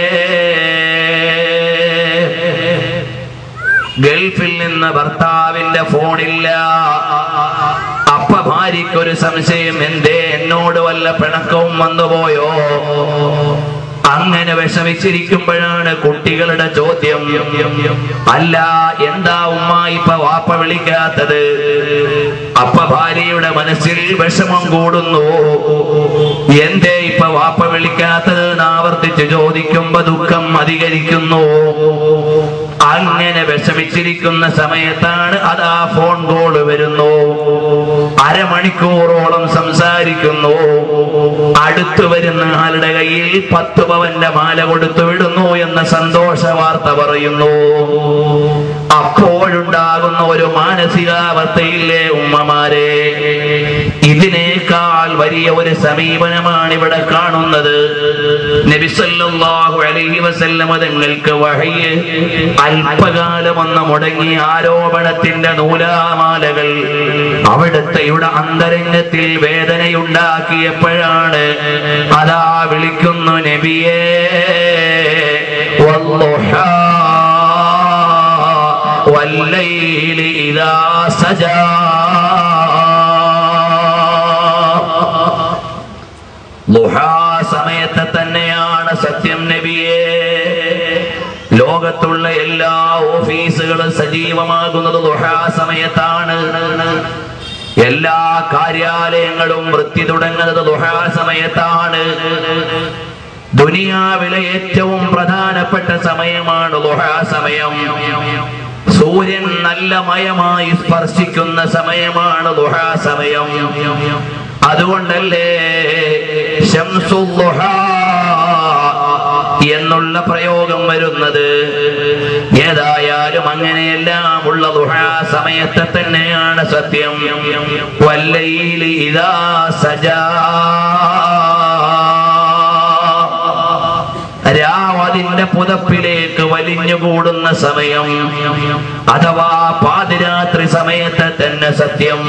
ഗൾഫിൽ നിന്ന് ഭർത്താവിന്റെ ഫോണില്ല. അപ്പ ഭാര്യയ്ക്കൊരു സംശയം, എന്തേ എന്നോട് വല്ല പിണക്കവും വന്നുപോയോ? അങ്ങനെ വിഷമിച്ചിരിക്കുമ്പോഴാണ് കുട്ടികളുടെ ചോദ്യം, അല്ല എന്താ ഉമ്മ ഇപ്പൊ വാപ്പ വിളിക്കാത്തത്? അപ്പ ഭാര്യയുടെ മനസ്സിൽ വിഷമം കൂടുന്നു. എന്തേ ഇപ്പൊ വാപ്പ വിളിക്കാത്തത് എന്ന് ആവർത്തിച്ച് ചോദിക്കുമ്പോ ദുഃഖം അധികരിക്കുന്നു. അങ്ങനെ വിഷമിച്ചിരിക്കുന്ന സമയത്താണ് അതാ ഫോൺ കോള് വരുന്നു. അരമണിക്കൂറോളം സംസാരിക്കുന്നു. അടുത്തു വരുന്ന ആളുടെ കയ്യിൽ 10 പവന്റെ മാല കൊടുത്തു വിടുന്നു എന്ന സന്തോഷ വാർത്ത പറയുന്നു. അപ്പോഴുണ്ടാകുന്ന ഒരു മാനസികാവസ്ഥയില്ലേ ഉമ്മമാരെ, ഇതിനേക്കാൾ വലിയ ഒരു സമീപനമാണ് ഇവിടെ കാണുന്നത്. നബി സല്ലല്ലാഹു അലൈഹി വസല്ലം തങ്ങൾക്ക് വഹയ് അല്പകാലം ഒന്ന് മുടങ്ങി ആരോപണത്തിന്റെ നൂലാമാലകൾ അവിടുത്തെയുടെ അന്തരംഗത്തിൽ വേദനയുണ്ടാക്കിയപ്പോഴാണ് അതാ വിളിക്കുന്നു നബിയേ വല്ലുഹാ വല്ലൈലി ഇദാ സജാ. ളുഹാ സമയത്ത് തന്നെയാണ് സത്യം നബിയേ. ലോകത്തുള്ള എല്ലാ ഓഫീസുകളും സജീവമാകുന്നത് ളുഹാ സമയത്താണ്. എല്ലാ കാര്യാലയങ്ങളും വൃത്തി തുടങ്ങുന്നത് ളുഹാ സമയത്താണ്. ദുനിയാവിലെ ഏറ്റവും പ്രധാനപ്പെട്ട സമയമാണ് ളുഹാ സമയം. സൂര്യൻ നല്ല മയമായി സ്പർശിക്കുന്ന സമയമാണ് ളുഹാ സമയം. അതുകൊണ്ടല്ലേ ശംസുൽ ളുഹാ എന്നുള്ള പ്രയോഗം വരുന്നത്. ഏതായാലും അങ്ങനെയെല്ലാം ഉള്ള ളുഹാ സമയത്തെ തന്നെയാണ് സത്യം. വല്ലൈലി ഇദാ സജാ, രാവതിന്റെ പുതപ്പിലേക്ക് വലിഞ്ഞുകൂടുന്ന സമയം അഥവാ പാതിരാത്രി സമയത്തെ തന്നെ സത്യം.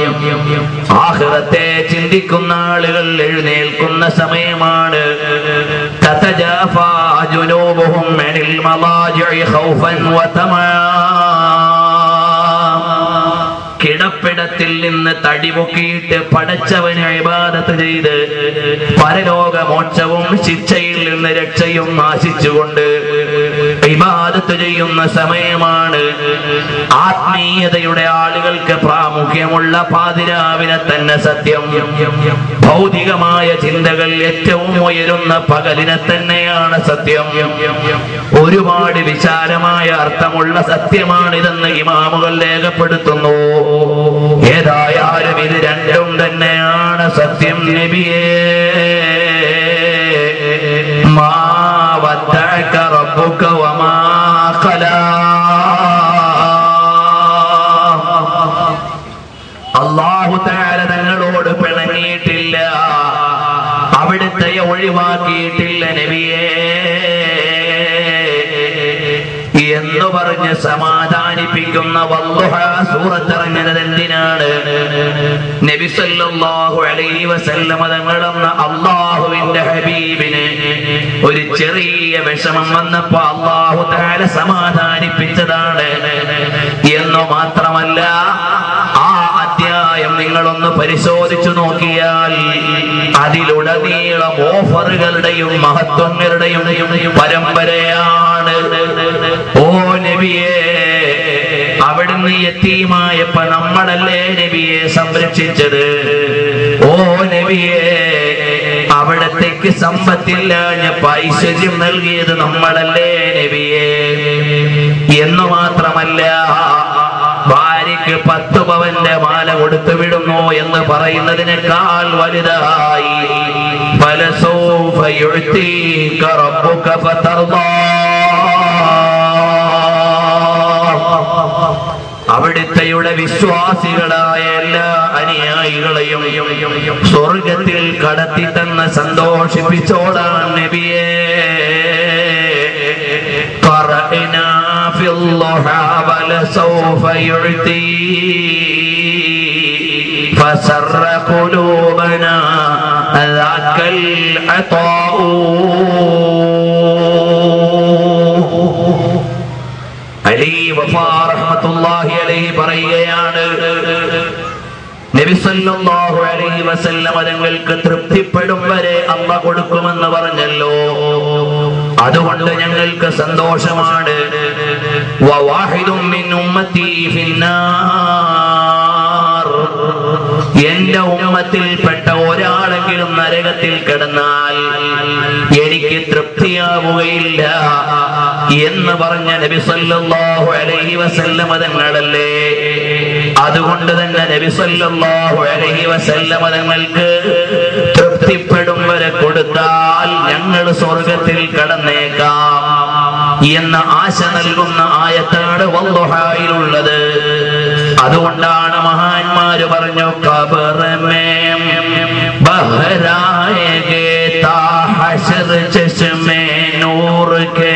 ആഖിറത്തെ ചിന്തിക്കുന്ന ആളുകൾ എഴുന്നേൽക്കുന്ന സമയമാണ്. തതജാഫാ ജുനൂബുഹും അനിൽ മളാജിഇ ഖൗഫൻ വതമാ, കിടപ്പിടത്തിൽ നിന്ന് തടിമുക്കിയിട്ട് പടച്ചവന് ഇബാദത്ത് ചെയ്ത് പരലോക മോക്ഷവും ശിക്ഷയിൽ നിന്ന് രക്ഷയും ആശിച്ചുകൊണ്ട് ഇബാദത്ത് ചെയ്യുന്ന സമയമാണ്. ആത്മീയതയുടെ ആളുകൾക്ക് പ്രാമുഖ്യമുള്ള പാതിരാവിനെ തന്നെ സത്യം. ഭൗതികമായ ചിന്തകൾ ഏറ്റവും ഉയരുന്ന പകലിനെ തന്നെയാണ് സത്യം. ഒരുപാട് വിശാലമായ അർത്ഥമുള്ള സത്യമാണിതെന്ന് ഇമാമുകൾ രേഖപ്പെടുത്തുന്നു. ഏതായാലും ഇത് രണ്ടും തന്നെയാണ് സത്യം നബിയേ. മാ വദ്ദഅക റബ്ബുക വമാ ഖലാ, അല്ലാഹു തആല തങ്ങളോട് പിണങ്ങിയിട്ടില്ല, അവിടുത്തെ ഒഴിവാക്കിയിട്ടില്ല നബിയേ എന്ന് പറഞ്ഞ് സമാധാനിപ്പിക്കുന്ന വല്ലുഹാ സൂറത്ത് ഇറങ്ങുന്നത് എന്തിനാണ്? നബി സല്ലല്ലാഹു അലൈഹി വസല്ലം തങ്ങളെന്ന അല്ലാഹുവിന്റെ ഹബീബിന് ഒരു ചെറിയ വിഷമം വന്നപ്പോ അല്ലാഹു തആല സമാധാനിപ്പിച്ചതാണ് എന്ന് മാത്രമല്ല, ആ അധ്യായം നിങ്ങളൊന്ന് പരിശോധിച്ചു നോക്കിയാൽ അതിലുടനീളം ഓഫറുകളുടെയും മഹത്വങ്ങളുടെയും പരമ്പരയാണ്. ഓ നബിയേ, അവിടുന്ന് യതീമായപ്പോ നമ്മളല്ലേ നബിയെ സംരക്ഷിച്ചത്? ഓ നബിയേ, അവിടത്തേക്ക് സമ്പത്തില്ലാഞ്ഞപ്പോ ഐശ്വര്യം നൽകിയത് നമ്മളല്ലേ നബിയേ? എന്നു മാത്രമല്ല, ഭാര്യക്ക് 10 പവന്റെ മാല കൊടുത്തു വിടുന്നു എന്ന് പറയുന്നതിനേക്കാൾ വലുതായി ഫലസൗഫ യുഅ്തീക റബ്ബുക ഫതർദാ, അവിടുത്തെയുടെ വിശ്വാസികളായ എല്ലാ അനുയായികളെയും സ്വർഗത്തിൽ കടത്തി തന്ന സന്തോഷിപ്പിച്ചോടാൻ നബിയേ. ഖറഅനാ ഫിൽ ളുഹാ വലസൗഫ യുഅ്തീ ഫസറ ഖുലൂബനാ ദാക്കൽ അതാഉ. അലി വഫാ റഹ്മത്തുള്ളാഹി അലൈഹി പറയുകയാണ്, നബി സല്ലല്ലാഹു അലൈഹി വസല്ലം തങ്ങൾക്ക് തൃപ്തിപ്പെടും വരെ അല്ലാഹു കൊടുക്കുമെന്ന് പറഞ്ഞല്ലോ. അതുകൊണ്ട് ഞങ്ങൾക്ക് സന്തോഷമാണ്. വവാഹിദും മിൻ ഉമ്മത്തി ഫിന്നാർ, എന്റെ ഉമ്മത്തിൽപ്പെട്ട ഒരാളെങ്കിലും നരകത്തിൽ കിടന്നാൽ എനിക്ക് തൃപ്തിയാവുകയില്ല എന്ന് പറഞ്ഞ നബി സല്ലല്ലാഹു അലൈഹി വസല്ലം തങ്ങളല്ലേ. അതുകൊണ്ട് തന്നെ നബി സല്ലല്ലാഹു അലൈഹി വസല്ലം തങ്ങൾക്ക് തൃപ്തിപ്പെടും വരെ കൊടുത്താൽ ഞങ്ങൾ സ്വർഗത്തിൽ കടന്നേക്കാം എന്ന ആശ നൽകുന്ന ആയത്താണ് വദ്ദുഹായിലുള്ളത്. അതുകൊണ്ടാണ് മഹാന്മാര് പറഞ്ഞു ഖബറമേ ബഹരായേഗേ താ ഹശർ ചശ്മേ നൂർ കേ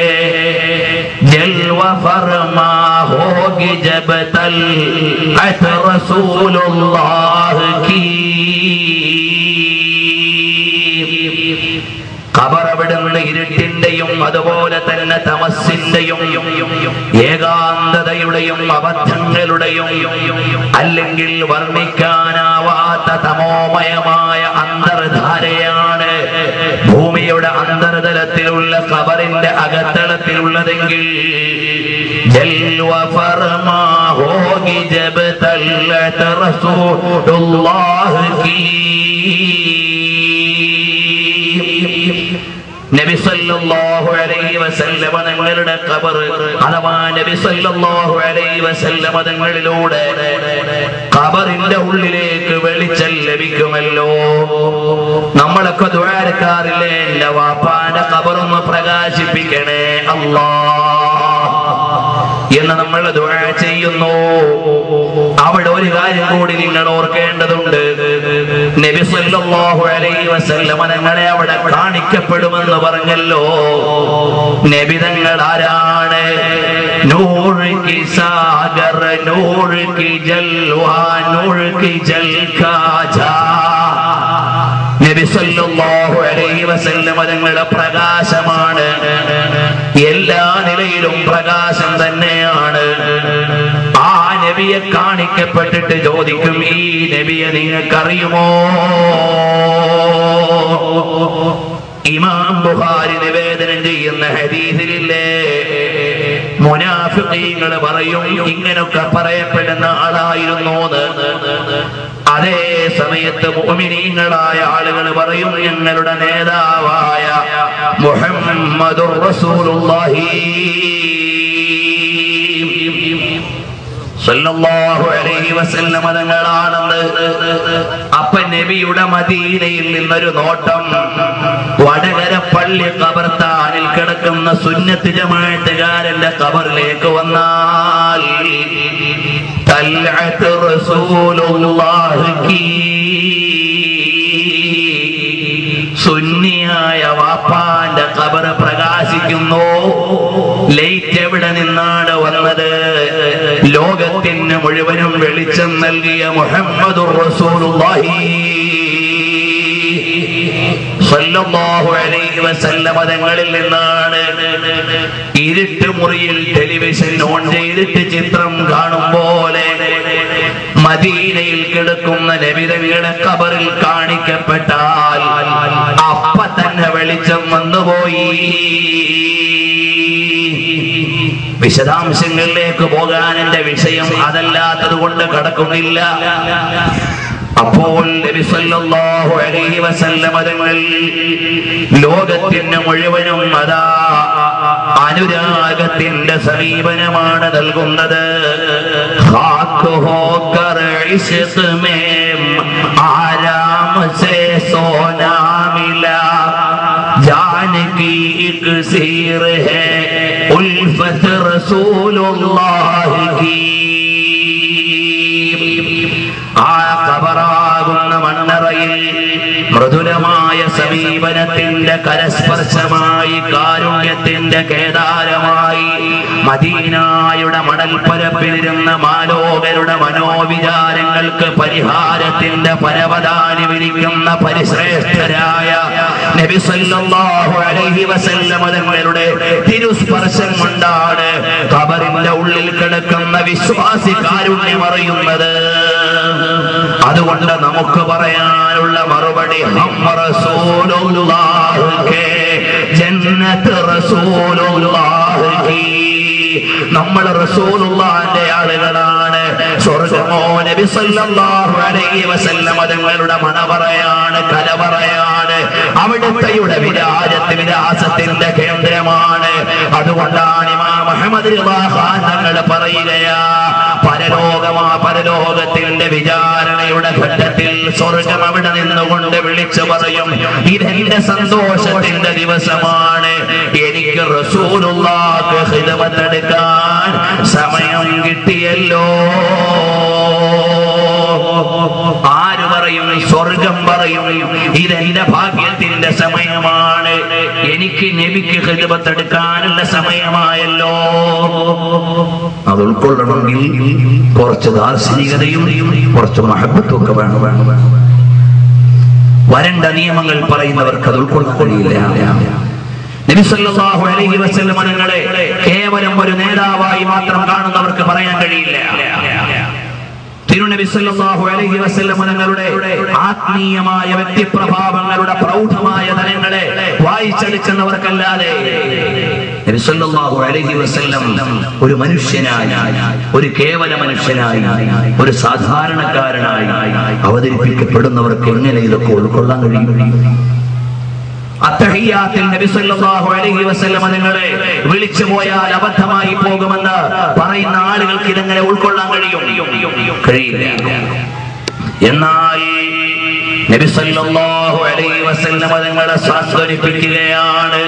ജൽവ ഫർമാ ഹോഗി ജബ് തൽഅത് റസൂലുള്ളാഹ് കീ. ഖബറവിടുന്ന് ഇരുട്ടിന്റെയും അതുപോലെ തന്നെ തമസ്സിന്റെയും ഏകാന്തതയുടെയും അബദ്ധങ്ങളുടെയും അല്ലെങ്കിൽ വർണ്ണിക്കാനാവാത്ത തമോമയമായ അന്തർധാരയാണ് ഭൂമിയുടെ അന്തർതലത്തിലുള്ള ഖബറിന്റെ അകത്തളത്തിലുള്ളതെങ്കിൽ ജൽവ ഫർമാ ഹോഗി ജബ് തൽഅത് റസൂലുള്ളാഹ് കീ. നബി സല്ലല്ലാഹു അലൈഹി വസല്ലം തങ്ങളുടെ ഖബർ അഥവാ നബി സല്ലല്ലാഹു അലൈഹി വസല്ലം തങ്ങളിലൂടെ ഖബറിന്റെ ഉള്ളിലേക്ക് വെളിച്ചം ലഭിക്കുമല്ലോ. നമ്മളൊക്കെ ദുആരക്കാറില്ലേ, എന്റെ വാപ്പാന്റെ ഖബറൊന്ന് പ്രകാശിപ്പിക്കണേ അല്ലാഹ് എന്ന് നമ്മൾ ദുആ ചെയ്യുന്നു. അവിടെ ഒരു കാര്യം കൂടി നിങ്ങൾ ഓർക്കേണ്ടതുണ്ട്. നബി സല്ലല്ലാഹു അലൈഹി വസല്ലം തങ്ങളെ അവിടെ കാണിക്കപ്പെടുമെന്ന് പറഞ്ഞല്ലോ. നബി തങ്ങൾ ആരാണ്? നൂർ കി സാഗർ, നൂർ കി ജൽവാ, നൂർ കി ജൽകാജാ. നബി സല്ലല്ലാഹു അലൈഹി വസല്ലം തങ്ങളുടെ പ്രകാശമാണ്. എല്ലാ നിലയിലും പ്രകാശം തന്നെയാണ്. ആ നബിയെ കാണിക്കപ്പെട്ടിട്ട് ചോദിക്കും, ഈ നബിയെ നിങ്ങൾക്കറിയുമോ? ഇമാം ബുഖാരി നിവേദനം ചെയ്യുന്ന ഹദീസിലില്ലേ, മുനാഫിഖീങ്ങൾ പറയും ഇങ്ങനൊക്കെ പറയപ്പെടുന്ന ആളായിരുന്നു. അതേ സമയത്ത് മുഅ്മിനീങ്ങളായ ആളുകൾ പറയും ഞങ്ങളുടെ നേതാവായ മുഹമ്മദുർ റസൂലുള്ളാഹി സല്ലല്ലാഹു അലൈഹി വസല്ലം തങ്ങളാണെന്ന്. അപ്പൊ നബിയുടെ മദീനയിൽ നിന്നൊരു നോട്ടം വടകര പള്ളി ഖബർസ്ഥാനിൽ കിടക്കുന്ന സുന്നത്ത് ജമാഅത്തുകാരന്റെ ഖബറിലേക്ക് വന്നാൽ തൽഅത്ത് റസൂലുള്ളാഹി കീ. സുന്നിയായ വാപ്പാന്റെ ഖബർ പ്രകാശിക്കുന്നു. ലൈറ്റ് എവിടെ നിന്നാണ് വന്നത്? ലോകത്തിന് മുഴുവനും വെളിച്ചം നൽകിയ മുഹമ്മദുർ റസൂലുള്ളാഹി സല്ലല്ലാഹു അലൈഹി വസല്ലം തങ്ങളിൽ നിന്നാണ്. ഇരുട്ട് മുറിയിൽ ടെലിവിഷൻ ഓൺ ചെയ്തിട്ട് ചിത്രം കാണും പോലെ മദീനയിൽ കിടക്കുന്ന നബി തങ്ങളുടെ ഖബറിൽ കാണിക്കപ്പെട്ടാൽ അപ്പ തന്നെ വെളിച്ചം വന്നുപോയി. വിശദാംശങ്ങളിലേക്ക് പോകാൻ എന്റെ വിഷയം അതല്ലാത്തത് കൊണ്ട് കടക്കുന്നില്ല. അപ്പോൾ നബി സല്ലല്ലാഹു അലൈഹി വസല്ലം തങ്ങൾ ലോകത്തിന് മുഴുവനും അതാ അനുരാഗത്തിന്റെ സമീപനമാണ് നൽകുന്നത്. ഖാക്ക് hawker Ishq may Aram say സോനാ മിലാ जान की इकसीर है उल्फत रसूलुल्लाह की. ആ ഖബറാകുന്ന മണ്ണറയിൽ മൃദുലമായ സമീപനത്തിന്റെ കരസ്പർശമായി കാരുണ്യത്തിന്റെ കേദാരമായി മദീനായുടെ മണൽപ്പരപ്പിലിരുന്ന മാലോകരുടെ മനോവിചാരങ്ങൾക്ക് പരിഹാരത്തിന്റെ പരവതാനി വിരിക്കുന്ന പരിശ്രേഷ്ഠരായ നബി സല്ലല്ലാഹു അലൈഹി വസല്ലം തങ്ങളുടെ തിരുസ്പർശം കൊണ്ടാണ് ഖബറിന്റെ ഉള്ളിൽ കിടക്കുന്ന വിശ്വാസി കാരുണ്യം അറിയുന്നത്. അതുകൊണ്ട് നമുക്ക് പറയാനുള്ള മറുപടി ഹം റസൂലുള്ളാഹി കേ ജന്നത റസൂലുള്ളാഹി, നമ്മൾ റസൂലുള്ളാഹിന്റെ ആളുകളാണ്. സ്വർഗ്ഗമോ നബി സല്ലല്ലാഹു അലൈഹി വസല്ലം തങ്ങളുടെ മണവറയാണ്, കലവറയാണ്, അവിടുത്തെയുടെ വിലാസത്തിന്റെ കേന്ദ്രമാണ്. അതുകൊണ്ടാണ് ഇമാം അഹ്മദ് റിളാ ഖാൻ തങ്ങൾ പറയുകയാ, പരലോകത്തിന്റെ വിചാരണയുടെ ഘട്ടത്തിൽ സ്വർഗം അവിടെ നിന്നുകൊണ്ട് വിളിച്ചു പറയും, ഇതെന്റെ സന്തോഷത്തിന്റെ ദിവസമാണ്, എനിക്ക് റസൂലുള്ളാഹിക്ക് ഖിദ്മത്ത് എടുക്കാൻ സമയം കിട്ടിയല്ലോ. ആര് പറയും? സ്വർഗം പറയും, ഇതെന്റെ ഭാഗ്യത്തിന്റെ സമയമാണ്, എനിക്ക് നബിക്ക് ഖിദ്മത്ത് എടുക്കാനുള്ള സമയമായല്ലോ. അത് ഉൾക്കൊള്ളണമെങ്കിൽ കുറച്ച് ദാർശനികതയും കുറച്ച് മഹബത്തും ഒക്കെ വേണം. വരണ്ട നിയമങ്ങൾ പറയുന്നവർക്ക് അത് ഉൾക്കൊള്ളാൻ കഴിയില്ല. നബി സല്ലല്ലാഹു അലൈഹി വസല്ലം തങ്ങളെ കേവലം ഒരു നേതാവായി മാത്രം കാണുന്നവർക്ക് പറയാൻ കഴിയില്ല. തിരുനബി സല്ലല്ലാഹു അലൈഹി വസല്ലം തങ്ങളുടെ ആത്മീയമായ വ്യക്തിപ്രഭാവങ്ങളുടെ പ്രൗഢമായ തലങ്ങളെ വായിച്ചെടുക്കുന്നവർക്കല്ലാതെ നബി സല്ലല്ലാഹു അലൈഹി വസല്ലം ഒരു മനുഷ്യനായി, ഒരു കേവല മനുഷ്യനായി, ഒരു സാധാരണക്കാരനായി അവതരിപ്പിക്കപ്പെടുന്നവർക്ക് എങ്ങനെ ഇതൊക്കെ ഉൾക്കൊള്ളാൻ കഴിയും? അത്തഹിയ്യാത്തിൽ നബി സല്ലല്ലാഹു അലൈഹി വസല്ലം തങ്ങളെ വിളിച്ചു പോയാൽ അബദ്ധമായി പോകുമെന്ന് പറയുന്ന ആളുകൾക്ക് ഇതെങ്ങനെ ഉൾക്കൊള്ളാൻ കഴിയില്ല. എന്നാൽ നബി സല്ലല്ലാഹു അലൈഹി വസല്ലം തങ്ങളെ സാന്ത്വനിപ്പിക്കുകയാണ്,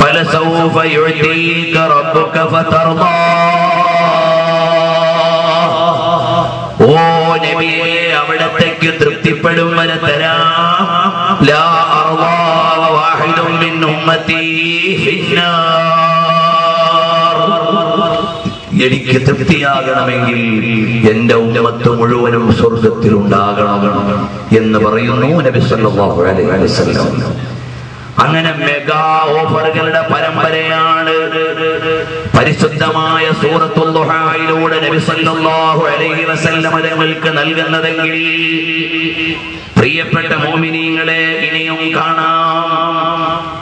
ഫലസൗഫ യുഅതീക റബ്ബുക ഫതർദാ. ഓ നബിയെ, അവിടത്തേക്ക് തൃപ്തിപ്പെടും വരെ തരാം. ലാ അർദാ വവാഹിദും മിൻ ഉമ്മത്തി ഫിന്നാർ. എനിക്ക് തൃപ്തിയാകണമെങ്കിൽ എന്റെ ഉമ്മത്ത് മുഴുവനും സ്വർഗത്തിൽ ഉണ്ടാകണം എന്ന് പറയുന്നു നബി സല്ലല്ലാഹു അലൈഹി വസല്ലം. അങ്ങനെ മെഗാ ഓഫറുകളുടെ പരമ്പരയാണ് പരിശുദ്ധമായ സൂറത്തുൽ ദുഹായിലൂടെ നബി സല്ലല്ലാഹു അലൈഹി വസല്ലം തങ്ങൾക്ക് നൽകുന്നതെങ്കിൽ പ്രിയപ്പെട്ട മുഅ്മിനീങ്ങളെ, ഇനിയും കാണാം.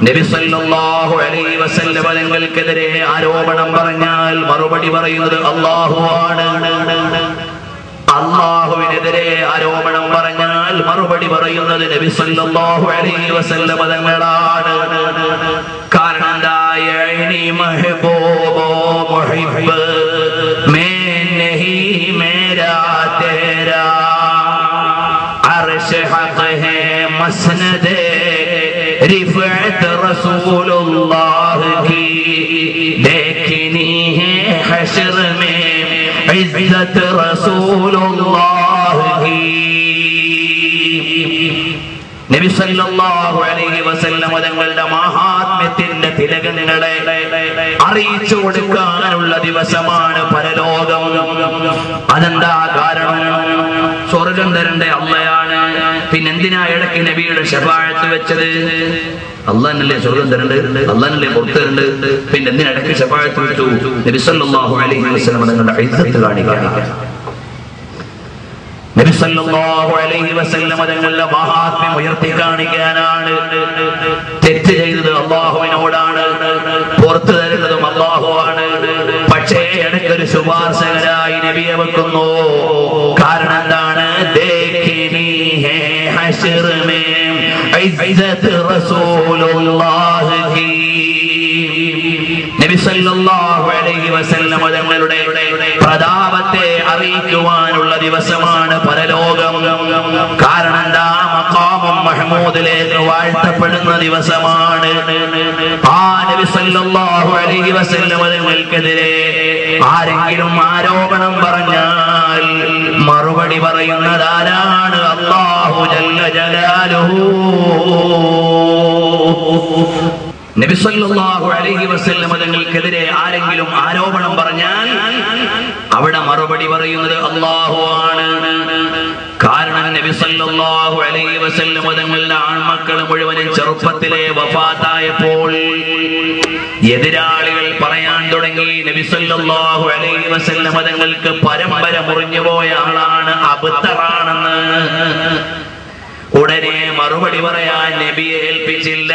നബി സല്ലല്ലാഹു അലൈഹി വസല്ലം തങ്ങൾക്കെതിരെ ആരോപണം പറഞ്ഞാൽ മറുപടി പറയുന്നത് അല്ലാഹുവാണ്. അല്ലാഹുവിനെതിരെ ആരോപണം പറഞ്ഞാൽ മറുപടി പറയുന്നത് നബി സല്ലല്ലാഹു അലൈഹി വസല്ലം തങ്ങളാണ്. കാരണം ദായനി മഹബൂബോ മുഹിബ്ബ് മേ നഹി മേരാ തേരാ അർശ് ഹഖ് ഹേ മസ്നദേ റിഫഅത് റസൂലുള്ളാഹ് की देखनी है हश्र में इज्जत रसूलुल्लाह की. നബി സല്ലല്ലാഹു അലൈഹി വസല്ലം തങ്ങളുടെ മഹാത്മ്യത്തിന്റെ തിലകങ്ങളെ അറിയിച്ചു കൊടുക്കാനുള്ള ദിവസമാണ് പരലോകം. അതെന്താ കാരണം? സ്വർഗം തരണ്ട അള്ളയാണ്, പിന്നെന്തിനാ ഇടയ്ക്ക് നബിയുടെ ശഫാഅത്ത് വെച്ചത്? അള്ളാഹ്നല്ലേ സ്വർഗം തരണ്ട്, അള്ളാഹ്നല്ലേ പുറത്ത് തരണ്ട്, പിന്നെ എന്തിനാ ഇടയ്ക്ക് ശഫാഅത്ത് വെച്ചു? നബി സല്ലല്ലാഹു അലൈഹി വസല്ലം തങ്ങളുടെ ഇസ്സത്ത് കാണിക്കാൻ, നബി സല്ലല്ലാഹു അലൈഹി വസല്ലം തങ്ങളുടെ മഹാത്മ്യം ഉയർത്തി കാണിക്കാനാണ്. തെറ്റ് ചെയ്തത് അല്ലാഹുവിനോടാണ്, പുറത്തു തരുന്നതും അല്ലാഹുവാണ്. പക്ഷേ ഇടയ്ക്കൊരു ശുപാർശകരായി നബിയെ വെക്കുന്നു. കാരണം എന്താണ്? ദേഖിനി ഹേ ഹശ്ർ മേ ഇസ്സത്ത് റസൂലുള്ളാഹി കി. നബി സല്ലല്ലാഹു അലൈഹി വസല്ലം തങ്ങളുടെ പ്രതാപത്തെ അറിയിക്കുവാനുള്ള ദിവസമാണ് പരലോകം. കാരണം എന്താ? മഖാമും മഹ്മൂദിലേക്ക് വാഴ്ത്തപ്പെടുന്ന ദിവസമാണ്. ആ നബി സല്ലല്ലാഹു അലൈഹി വസല്ലം തങ്ങൾക്കെതിരെ ആരെങ്കിലും ആരോപണം പറഞ്ഞാൽ മറുപടി പറയുന്നത് ആരാണ്? അല്ലാഹു ജല്ല ജലാലുഹു. നബി സല്ലല്ലാഹു അലൈഹി വസല്ലം തങ്ങൾക്കെതിരെ ആരെങ്കിലും ആരോപണം പറഞ്ഞാൽ അവിടെ മറുപടി പറയുന്നത് അല്ലാഹുവാണ്. കാരണം നബി സല്ലല്ലാഹു അലൈഹി വസല്ലം തങ്ങളുടെ ആൺമക്കൾ മുഴുവനും ചെറുപ്പത്തിലെ വഫാത്തായപ്പോൾ എതിരാളികൾ പറയാൻ തുടങ്ങി, നബി സല്ലല്ലാഹു അലൈഹി വസല്ലം തങ്ങൾക്ക് പരമ്പര മുറിഞ്ഞുപോയ ആളാണ്, അബ്തറാണെന്ന്. ഉടനെ മറുപടി പറയാൻ നബിയെ ഏൽപ്പിച്ചില്ല.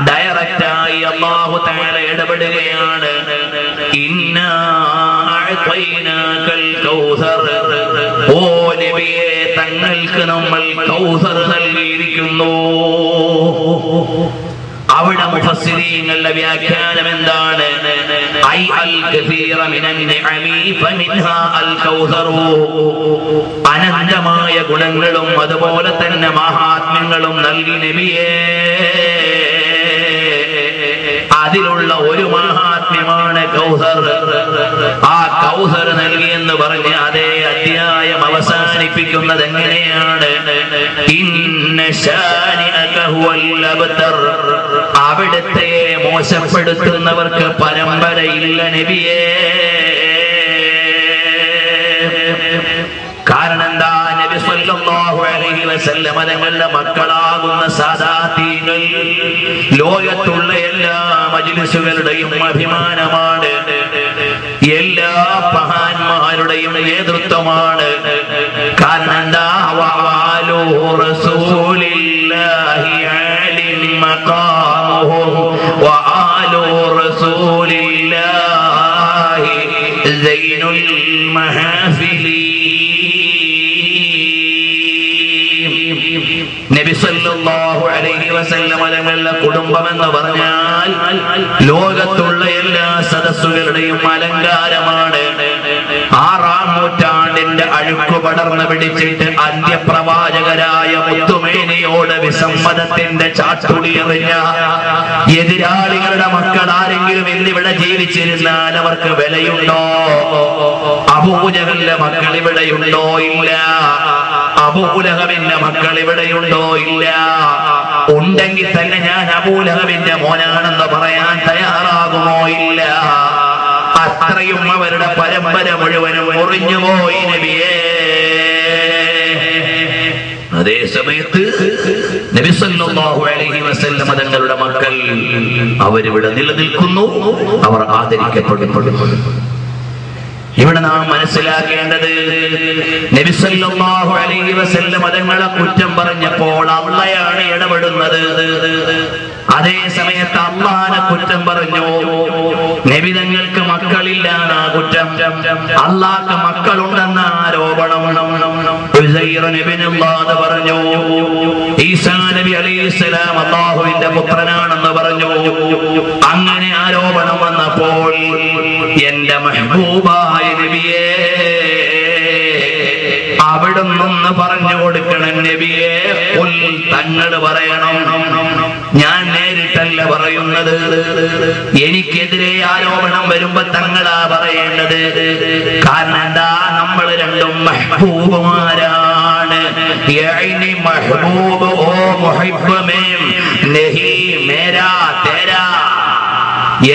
ഡയറക്റ്റായി അല്ലാഹു തആല ഇടപെടുകയാണ്. ഇന്നാ അഅ്തൈനാകൽ കൗസർ, ഓ നബിയെ തങ്ങൾക്ക് നമ്മൾ കൗസർ നൽകിയിരിക്കുന്നു. അവിടെ മുഫസ്സിരീങ്ങളുടെ വ്യാഖ്യാനം എന്താണ്? ഐ അൽ കസീറ മിനൻ നിഅമി ഫമിൻഹാ അൽ കൗസറു, അനന്തമായ ഗുണങ്ങളും അതുപോലെ തന്നെ മഹാത്മ്യങ്ങളും നൽകി നബിയേ. അതിലുള്ള ഒരു മഹാത്മ്യമാണ് കൗസർ. ആ കൗസർ നൽകി എന്ന് പറഞ്ഞ് അതേ അധ്യായം അവസാനിപ്പിക്കുന്നത് എങ്ങനെയാണ്? ഇന്ന ശാനിഅക ഹുവൽ അബ്തർ, അവിടുത്തെ മോശപ്പെടുത്തുന്നവർക്ക് പരമ്പരയില്ല നബിയേ. കാരണം എന്താ? നബി സല്ലല്ലാഹു അലൈഹി വസല്ലം തങ്ങളുടെ മക്കളാകുന്ന സാദാതീങ്ങൾ ലോകത്തുള്ള എല്ലാ മജ്ലിസുകളുടെയും അഭിമാനമാണ്, എല്ലാ മഹാന്മാരുടെയും നേതൃത്വമാണ്. കാരണം എന്താ? വഅലു റസൂലില്ലാഹി അലിം മഖാമുഹും വഅലു റസൂലില്ലാഹി സൈനുൽ മഹാഫിലി. നബി സല്ലല്ലാഹു അലൈഹി വസല്ലം തങ്ങളുടെ കുടുംബം എന്ന് പറഞ്ഞാൽ ലോകത്തുള്ള എല്ലാ സദസ്സുകളുടെയും അലങ്കാരമാണ്. 6-ാം നൂറ്റാണ്ടിന്റെ അഴുക്കു പടർന്നു പിടിച്ചിട്ട് അന്ത്യപ്രവാചകരായ മുത്തുമേനിയോട് വിസമ്മതത്തിന്റെ ചാട്ടുളി എറിഞ്ഞ എതിരാളികളുടെ മക്കൾ ആരെങ്കിലും ഇന്നിവിടെ ജീവിച്ചിരുന്നാൽ അവർക്ക് വിലയുണ്ടോ? അബൂജഹലിന്റെ മക്കൾ ഇവിടെയുണ്ടോ? ഇല്ല. അബൂലഹബിന്റെ മക്കൾ ഇവിടെയുണ്ടോ? ഇല്ല. ഉണ്ടെങ്കിൽ തന്നെ ഞാൻ അബൂലഹബിന്റെ മോനാണെന്ന് പറയാൻ തയ്യാറാകുമോ? ഇല്ല. അത്രയും അവരുടെ പരമ്പര മുഴുവനും മുറിഞ്ഞുപോയി നബിയേ. അതേ സമയത്ത് നബി സല്ലല്ലാഹു അലൈഹി വസല്ലം തങ്ങളുടെ മക്കൾ അവരിവിടെ നിലനിൽക്കുന്നു, അവർ ആദരിക്കപ്പെടുന്നു. ഇവിടെ നാം മനസ്സിലാക്കേണ്ടത്, നബി സല്ലല്ലാഹു അലൈഹി വസല്ലം തങ്ങളെ കുറ്റം പറഞ്ഞപ്പോൾ അള്ളയാണ് ഇടപെടുന്നത്. അതേ സമയത്ത് അള്ളാനെ കുറ്റം പറഞ്ഞു. നബി തങ്ങൾക്ക് മക്കളില്ലാന്ന കുറ്റം, അള്ളാഹ്ക്ക് മക്കളുണ്ടെന്ന ആരോപണം. ഉസൈർ നബിയുള്ളാഹ് പറഞ്ഞു. ഈസാ നബി അലൈഹിസ്സലാം അല്ലാഹുവിന്റെ പുത്രനാണെന്ന് പറഞ്ഞു. അങ്ങനെ ആരോപണം വന്നപ്പോൾ എന്റെ മെഹബൂബായ നബിയേ, അവിടുന്ന് പറഞ്ഞു കൊടുക്കണം നബിയേ. തങ്ങൾ പറയണം, ഞാൻ നേരിട്ടല്ല പറയുന്നത്. എനിക്കെതിരെ ആരോപണം വരുമ്പോ തങ്ങളാ പറയേണ്ടത്. കാരണം എന്താ? നമ്മൾ രണ്ടും മെഹബൂബുമാരാണ്. മെഹബൂബ് ഓ മുഹിബ്ബ് മേം നഹി മേരാ തേരാ,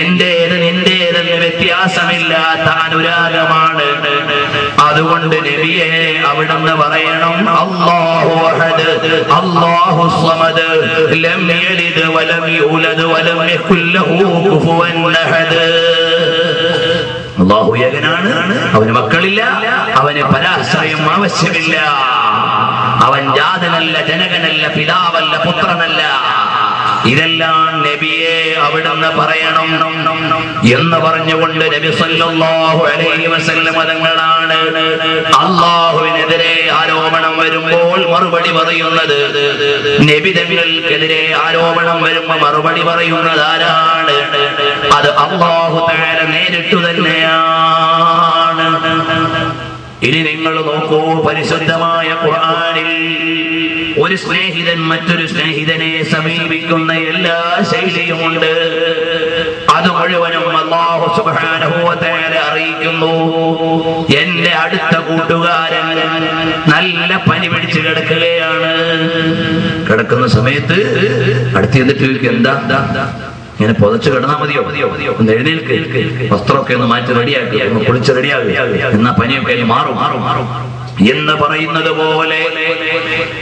എന്റേത് നിന്റേതെന്ന് വ്യത്യാസമില്ലാത്ത അനുരാഗമാണ്. അതുകൊണ്ട് നബിയെ അവിടുന്ന് പറയണം, അല്ലാഹു അഹദ് അല്ലാഹു സമദ് ലം യലിദ് വലം യൂലദ് വലം യകുൽ ലഹു കുഫുവൻ അഹദ്. അല്ലാഹു ഏകനാണ്, അവന് മക്കളില്ല, അവന് പരാശ്രയം ആവശ്യമില്ല. അവൻ ജാതനല്ല, ജനകനല്ല, പിതാവല്ല, പുത്രനല്ല. ഇതെല്ലാം നബിയെ അവിടുന്ന് പറയണം എന്ന് പറഞ്ഞുകൊണ്ട് നബി സല്ലല്ലാഹു അലൈഹി വസല്ലം തങ്ങളാണ് അല്ലാഹുവിനെതിരെ ആരോപണം വരുമ്പോൾ മറുപടി പറയുന്നത്. നബി തങ്ങൾക്കെതിരെ ആരോപണം വരുമ്പോൾ മറുപടി പറയുന്നത് ആരാണ്? അത് അല്ലാഹു തആല നേരിട്ടു തന്നെയാണ്. ഇനി നിങ്ങൾ നോക്കൂ, പരിശുദ്ധമായ ഖുർആനിൽ ഒരു സ്നേഹിതൻ മറ്റൊരു സ്നേഹിതനെ സമീപിക്കുന്ന എല്ലാ ശൈലിയുമുണ്ട്. അത് മുഴുവനും അല്ലാഹു സുബ്ഹാനഹു വ തആല അറിയിക്കുന്നു. എന്റെ അടുത്ത കൂട്ടുകാരൻ നല്ല പനി പിടിച്ച് കിടക്കുകയാണ്. കിടക്കുന്ന സമയത്ത് അടുത്ത് എന്നിട്ട് എന്താ ഇങ്ങനെ പുതച്ച് കിടന്നാ മതിയോ? ഒന്ന് എഴുന്നേൽക്ക്, വസ്ത്രമൊക്കെ ഒന്ന് മാറ്റി റെഡിയാക്കുക, ഒന്ന് കുളിച്ച് റെഡിയാകുക, എന്നാ പനിയൊക്കെ മാറും എന്ന് പറയുന്നത് പോലെ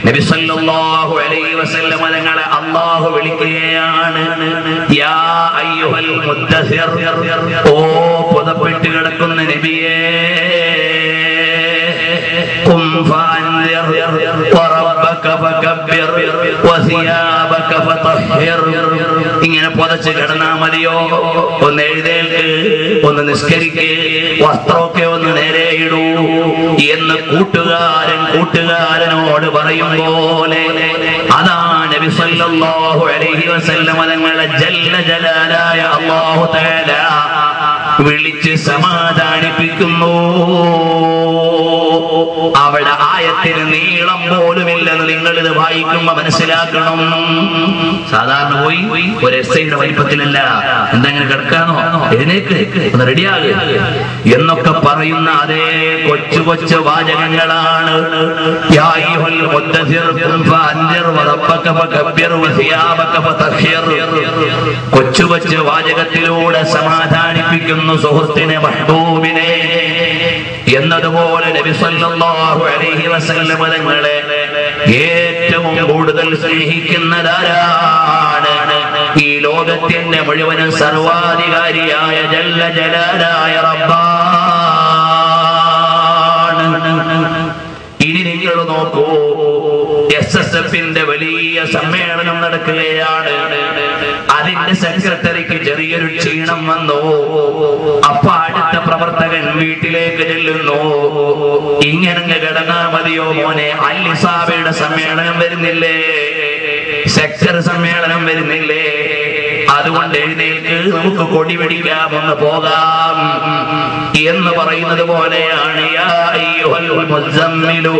നബി സല്ലല്ലാഹു അലൈഹി വസല്ലം തങ്ങളെ അല്ലാഹു വിളിക്കുകയാണ്. യാ അയ്യുഹൽ മുദ്ദസിർ, ഓ പുതപ്പെട്ട് കിടക്കുന്ന നബിയേ, ഖും ഫഅൻദിർ വറബ്ബക ഫകബ്ബിർ ഇങ്ങനെ പുതച്ച് കിടന്നാ മതിയോ? ഒന്ന് എഴുന്നേൽക്ക്, ഒന്ന് നിസ്കരിക്ക്, വസ്ത്രമൊക്കെ ഒന്ന് നേരെ ഇടൂ എന്ന് കൂട്ടുകാരനോട് പറയും പോലെ അതാണ് നബി സല്ലല്ലാഹു അലൈഹി വസല്ലം തങ്ങളെ ജല്ല ജലാലായ അല്ലാഹു തആല വിളിച്ച് സമാധാനിപ്പിക്കുന്നു. അവിടെ ആയത്തിന് നീളം പോലുമില്ലെന്ന് നിങ്ങൾ ഇത് വായിക്കുമ്പോ മനസ്സിലാക്കണം. സാധാരണ പോയി ഒരു എസ്ഐയുടെ വലിപ്പത്തിലല്ല, എന്തെങ്കിലും കിടക്കാനോ എഴുന്നേക്ക് ഒന്ന് റെഡിയാകുക എന്നൊക്കെ പറയുന്ന അതേ കൊച്ചു കൊച്ചു വാചകങ്ങളാണ്. കൊച്ചു കൊച്ചു വാചകത്തിലൂടെ സമാധാനിപ്പിക്കുന്നു സുഹൃത്തിനെ, മഹ്ബൂബിനെ. എന്നതുപോലെ നബി സല്ലല്ലാഹു അലൈഹി വസല്ലം തങ്ങളെ ഏറ്റവും കൂടുതൽ സ്നേഹിക്കുന്നതാരാണ്? ഈ ലോകത്തിന്റെ മുഴുവനും സർവാധികാരിയായ ജല്ല ജലാലായ റബ്ബാണ്. ഇനി നിങ്ങൾ നോക്കൂ, SSFന്റെ വലിയ സമ്മേളനം നടക്കുകയാണ്. അതിന്റെ സെക്രട്ടറിക്ക് ചെറിയൊരു ക്ഷീണം വന്നു. അപ്പൊ അടുത്ത പ്രവർത്തകൻ വീട്ടിലേക്ക് ചെല്ലുന്നു. ഇങ്ങനെ കിടന്നാ മതിയോ മോനെ? അല്ലിസാബയുടെ സമ്മേളനം വരുന്നില്ലേ? സെക്ടർ സമ്മേളനം വരുന്നില്ലേ? അതുകൊണ്ട് എഴുന്നേൽക്ക്, നമുക്ക് കൊടി പിടിക്കാം, ഒന്ന് പോകാം എന്ന് പറയുന്നത് പോലെയാണ്. യാ അയ്യുഹൽ മുസമ്മിലു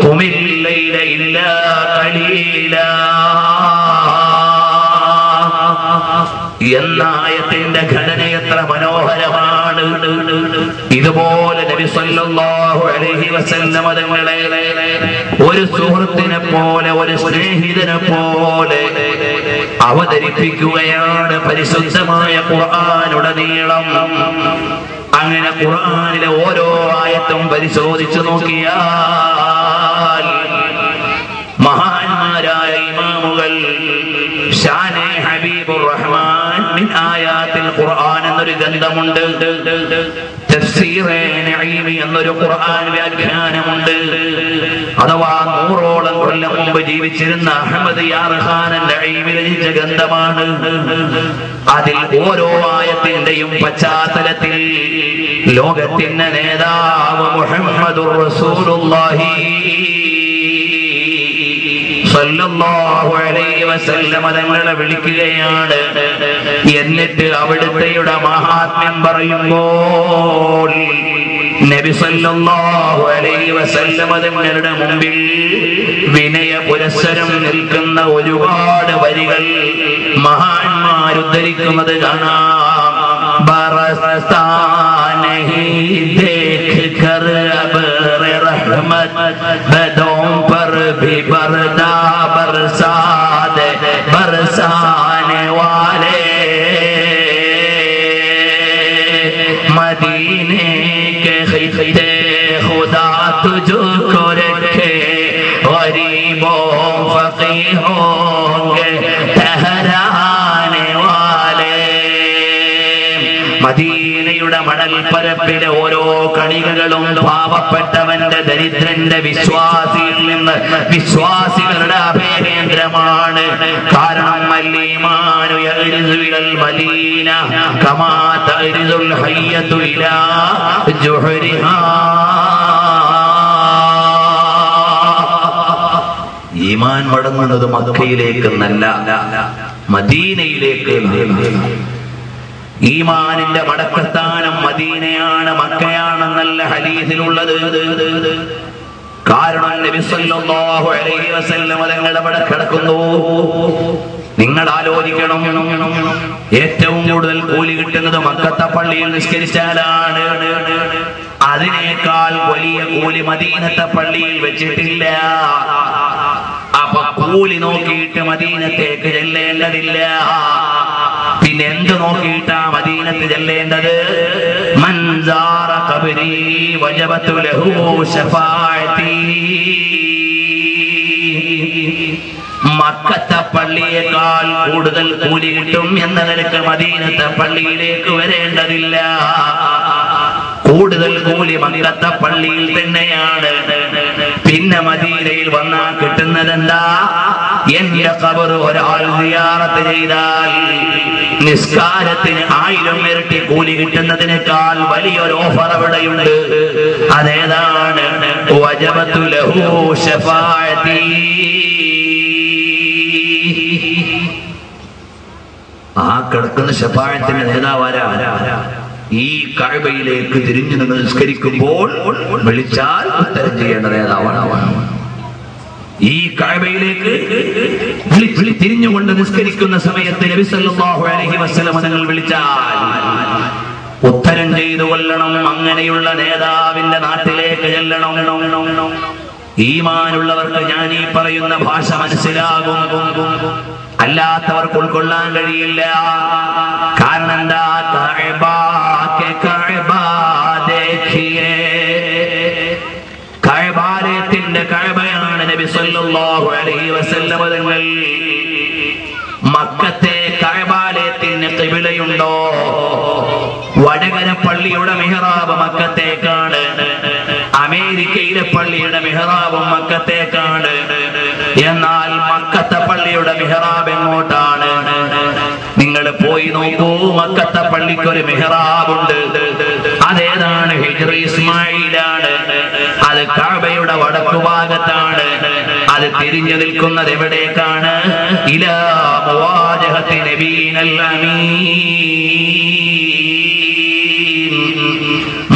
ഖുമിൽ ലൈല ഇല്ലാ ഖലീലാ എന്ന ആയത്തിന്റെ ഘടന എത്ര മനോഹരമാണ്. ഇതുപോലെ നബി സല്ലല്ലാഹു അലൈഹി വസല്ലം തങ്ങളെ ഒരു സുഹൃത്തിനെ പോലെ, ഒരു സ്നേഹിതനെ പോലെ അവതരിപ്പിക്കുകയാണ് പരിശുദ്ധമായ ഖുർആനുടനീളം. അങ്ങനെ ഖുർആനിലെ ഓരോ ആയത്തും പരിശോധിച്ചു നോക്കിയാൽ മഹാന്മാരായ ഇമാമുകൾ ഷാനെ ഹബീബുർ റഹ്മാൻ മിൻ ആയാത്തിൽ ഖുർആൻ എന്നൊരു ഗ്രന്ഥമുണ്ട്. തഫ്സീറെ നഈമി എന്നൊരു ഖുർആൻ വ്യാഖ്യാനമുണ്ട്. അഥവാ 100ഓളം കൊല്ലം മുമ്പ് ജീവിച്ചിരുന്ന അഹ്മദ് യാർഖാൻ നഈമി രചിച്ച ഗ്രന്ഥമാണ്. അതിൽ ഓരോ ആയത്തിന്റെയും പശ്ചാത്തലത്തിൽ ലോകത്തിന്റെ നേതാവ് മുഹമ്മദുർ റസൂലുള്ളാഹി സല്ലല്ലാഹു അലൈഹി വസല്ലം തങ്ങളെ വിളിക്കുകയാണ്. എന്നിട്ട് അവിടുത്തെയുടെ മഹാത്മ്യം പറയുമ്പോൾ നബി സല്ലല്ലാഹു അലൈഹി വസല്ലം തങ്ങളുടെ മുമ്പിൽ വിനയ പുരസ്സരം നിൽക്കുന്ന ഒരുപാട് വരികൾ മഹാന്മാർ ഉദ്ധരിക്കുന്നത് കാണാം. बदों पर भी बरदा बरसात बरसाने वाले मदीने के खिदे खुदा तुझको रखे गरीबों फकीरों के ठहराने वाले. മദീനയുടെ മണൽപ്പരപ്പിലെ ഓരോ കണികകളും പാവപ്പെട്ടവന്റെ, ദരിദ്രന്റെ, വിശ്വാസിയിൽ നിന്ന് വിശ്വാസികളുടെ അഭയകേന്ദ്രമാണ്. കാരണം മല്ലീമാനു യഗ്രിസു ഇലൽ മദീന കമാ തഗ്രിസുൽ ഹയ്യതു ഇലാ ജുഹരിഹാ. ഈമാൻ മടങ്ങുന്നത് മക്കയിലേക്ക് എന്നല്ല, മദീനയിലേക്ക്. ഈമാനിന്റെ മടക്കസ്ഥാനം മദീനയാണ്, മക്കയാണെന്നല്ല ഹദീസിലുള്ളത്. കാരണം നബി സല്ലല്ലാഹു അലൈഹി വസല്ലം തങ്ങൾ അവിടെ കിടക്കുന്നു. നിങ്ങൾ ആലോചിക്കണം, ഏറ്റവും കൂടുതൽ കൂലി കിട്ടുന്നത് മക്കത്തെ പള്ളിയിൽ നിസ്കരിച്ചാലാണ്. അതിനേക്കാൾ വലിയ കൂലി മദീനത്തെ പള്ളിയിൽ വെച്ചിട്ടില്ല. അപ്പൊ കൂലി നോക്കിയിട്ട് മദീനത്തേക്ക് ചെല്ലേണ്ടതില്ല. പിന്നെ എന്ത് നോക്കിയിട്ടാ മദീനത്ത് ചെല്ലേണ്ടത്? മൻ സാറ ഖബരി വജബത് ലഹു ശഫാഅതി. മക്കത്തെ പള്ളിയേക്കാൾ കൂടുതൽ കൂലി കിട്ടും എന്ന നിലക്ക് മദീനത്തെ പള്ളിയിലേക്ക് വരേണ്ടതില്ല. കൂടുതൽ കൂലി മക്കത്തെ പള്ളിയിൽ തന്നെയാണ്. പിന്നെ മദീനയിൽ വന്നാൽ കിട്ടുന്നത് എന്താ? എന്റെ ഖബർ ഒരാൾ സിയാറത്ത് ചെയ്താൽ നിസ്കാരത്തിന് 1000 ഇരട്ടി കൂലി കിട്ടുന്നതിനേക്കാൾ വലിയൊരു ഓഫർ അവിടെയുണ്ട്. അതേതാണ്? വജബതു ലഹു ശഫാഅതി. ആ കിടക്കുന്ന ശഫാഅത്തിന്റെ നേതാവാരാ? ഈ കഅബയിലേക്ക് തിരിഞ്ഞു നിന്ന് നിസ്കരിക്കുമ്പോൾ വിളിച്ചാൽ ഉത്തരം ചെയ്യേണ്ട നേതാവാണ്. ഈ കഅബയിലേക്ക് തിരിഞ്ഞുകൊണ്ട് നിസ്കരിക്കുന്ന സമയത്ത് നബി സല്ലല്ലാഹു അലൈഹി വസല്ലം തങ്ങൾ വിളിച്ചാൽ ഉത്തരം ചെയ്തു കൊള്ളണം. അങ്ങനെയുള്ള നേതാവിന്റെ നാട്ടിലേക്ക് ചെല്ലണം. ഈമാനുള്ളവർക്ക് ഞാൻ ഈ പറയുന്ന ഭാഷ മനസ്സിലാകും, അല്ലാത്തവർക്ക് ഉൾക്കൊള്ളാൻ കഴിയില്ല. കാരണം എന്താ? കഅബാലയത്തിന്റെ കഅബയാണ് നബി സല്ലല്ലാഹു അലൈഹി വസല്ലം തങ്ങൾ. മക്കത്തെ കഅബാലയത്തിന് ഖിബലയുണ്ടോ? വടകര പള്ളിയുടെ മിഹ്റാബ് മക്കത്തേക്കാണ്. അമേരിക്കയിലെ പള്ളിയുടെ മിഹ്റാബും മക്കത്തേക്കാണ്. എന്നാൽ മക്കത്തെ പള്ളിയുടെ മിഹ്റാബ് എങ്ങോട്ടാണ്? നിങ്ങൾ പോയി നോക്കൂ. മക്കത്തെ പള്ളിക്കൊരു മിഹ്റാബുണ്ട്. അതേതാണ്? ഹിജ്ർ ഇസ്മായിലാണ്. അത് കഅബയുടെ വടക്കു ഭാഗത്താണ്. അത് തിരിഞ്ഞു നിൽക്കുന്നത് എവിടേക്കാണ്? ഇലാ മുവാജഹത്തി നബീനൽ അമീൻ.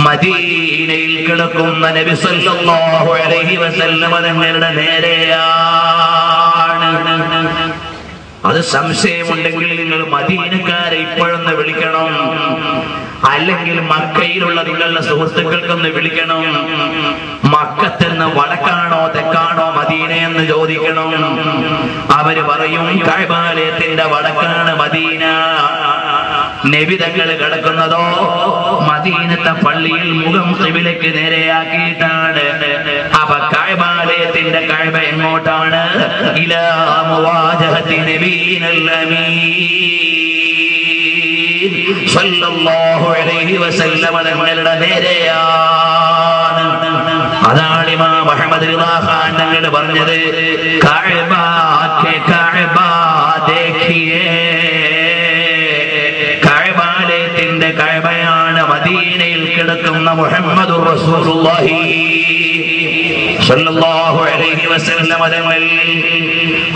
മദീനയിൽ കിടക്കുന്ന നബി സല്ലല്ലാഹു അലൈഹി വസല്ലം തങ്ങളുടെ നേരെയാണ്. അത് സംശയമുണ്ടെങ്കിൽ നിങ്ങൾ മദീനക്കാരെ ഇപ്പോഴൊന്ന് വിളിക്കണം, അല്ലെങ്കിൽ മക്കയിലുള്ള നിങ്ങളുടെ സുഹൃത്തുക്കൾക്കൊന്ന് വിളിക്കണം. മക്കത്തെന്ന് വടക്കാണോ തെക്കാണോ മദീനയെന്ന് ചോദിക്കണം. അവര് പറയും കഅബാലയത്തിന്റെ വടക്കാണ് മദീന. നബി തങ്ങൾ കിടക്കുന്നതോ മദീനത്തെ പള്ളിയിൽ മുഖം ഖിബലയ്ക്ക് നേരെയാക്കിയിട്ടാണ്. അപ്പൊ കഅബാലയത്തിന്റെ കഅബ എങ്ങോട്ടാണ്? ഇലാ മുവാജഹത്തി നബീനൽ അമീൻ സല്ലല്ലാഹു അലൈഹി വസല്ലം തങ്ങളുടെ നേരെയാണ്. അതാണ് ഇമാം അഹ്മദ് റിളാ ഖാൻ തങ്ങൾ പറഞ്ഞത്, കഅബ കെ കഅബ ദേഖിയേ. കഅബാലയത്തിന്റെ കഅബയാണ് മദീനയിൽ കിടക്കുന്ന മുഹമ്മദുർ റസൂലുള്ളാഹി സല്ലല്ലാഹു അലൈഹി വസല്ലം തങ്ങൾ.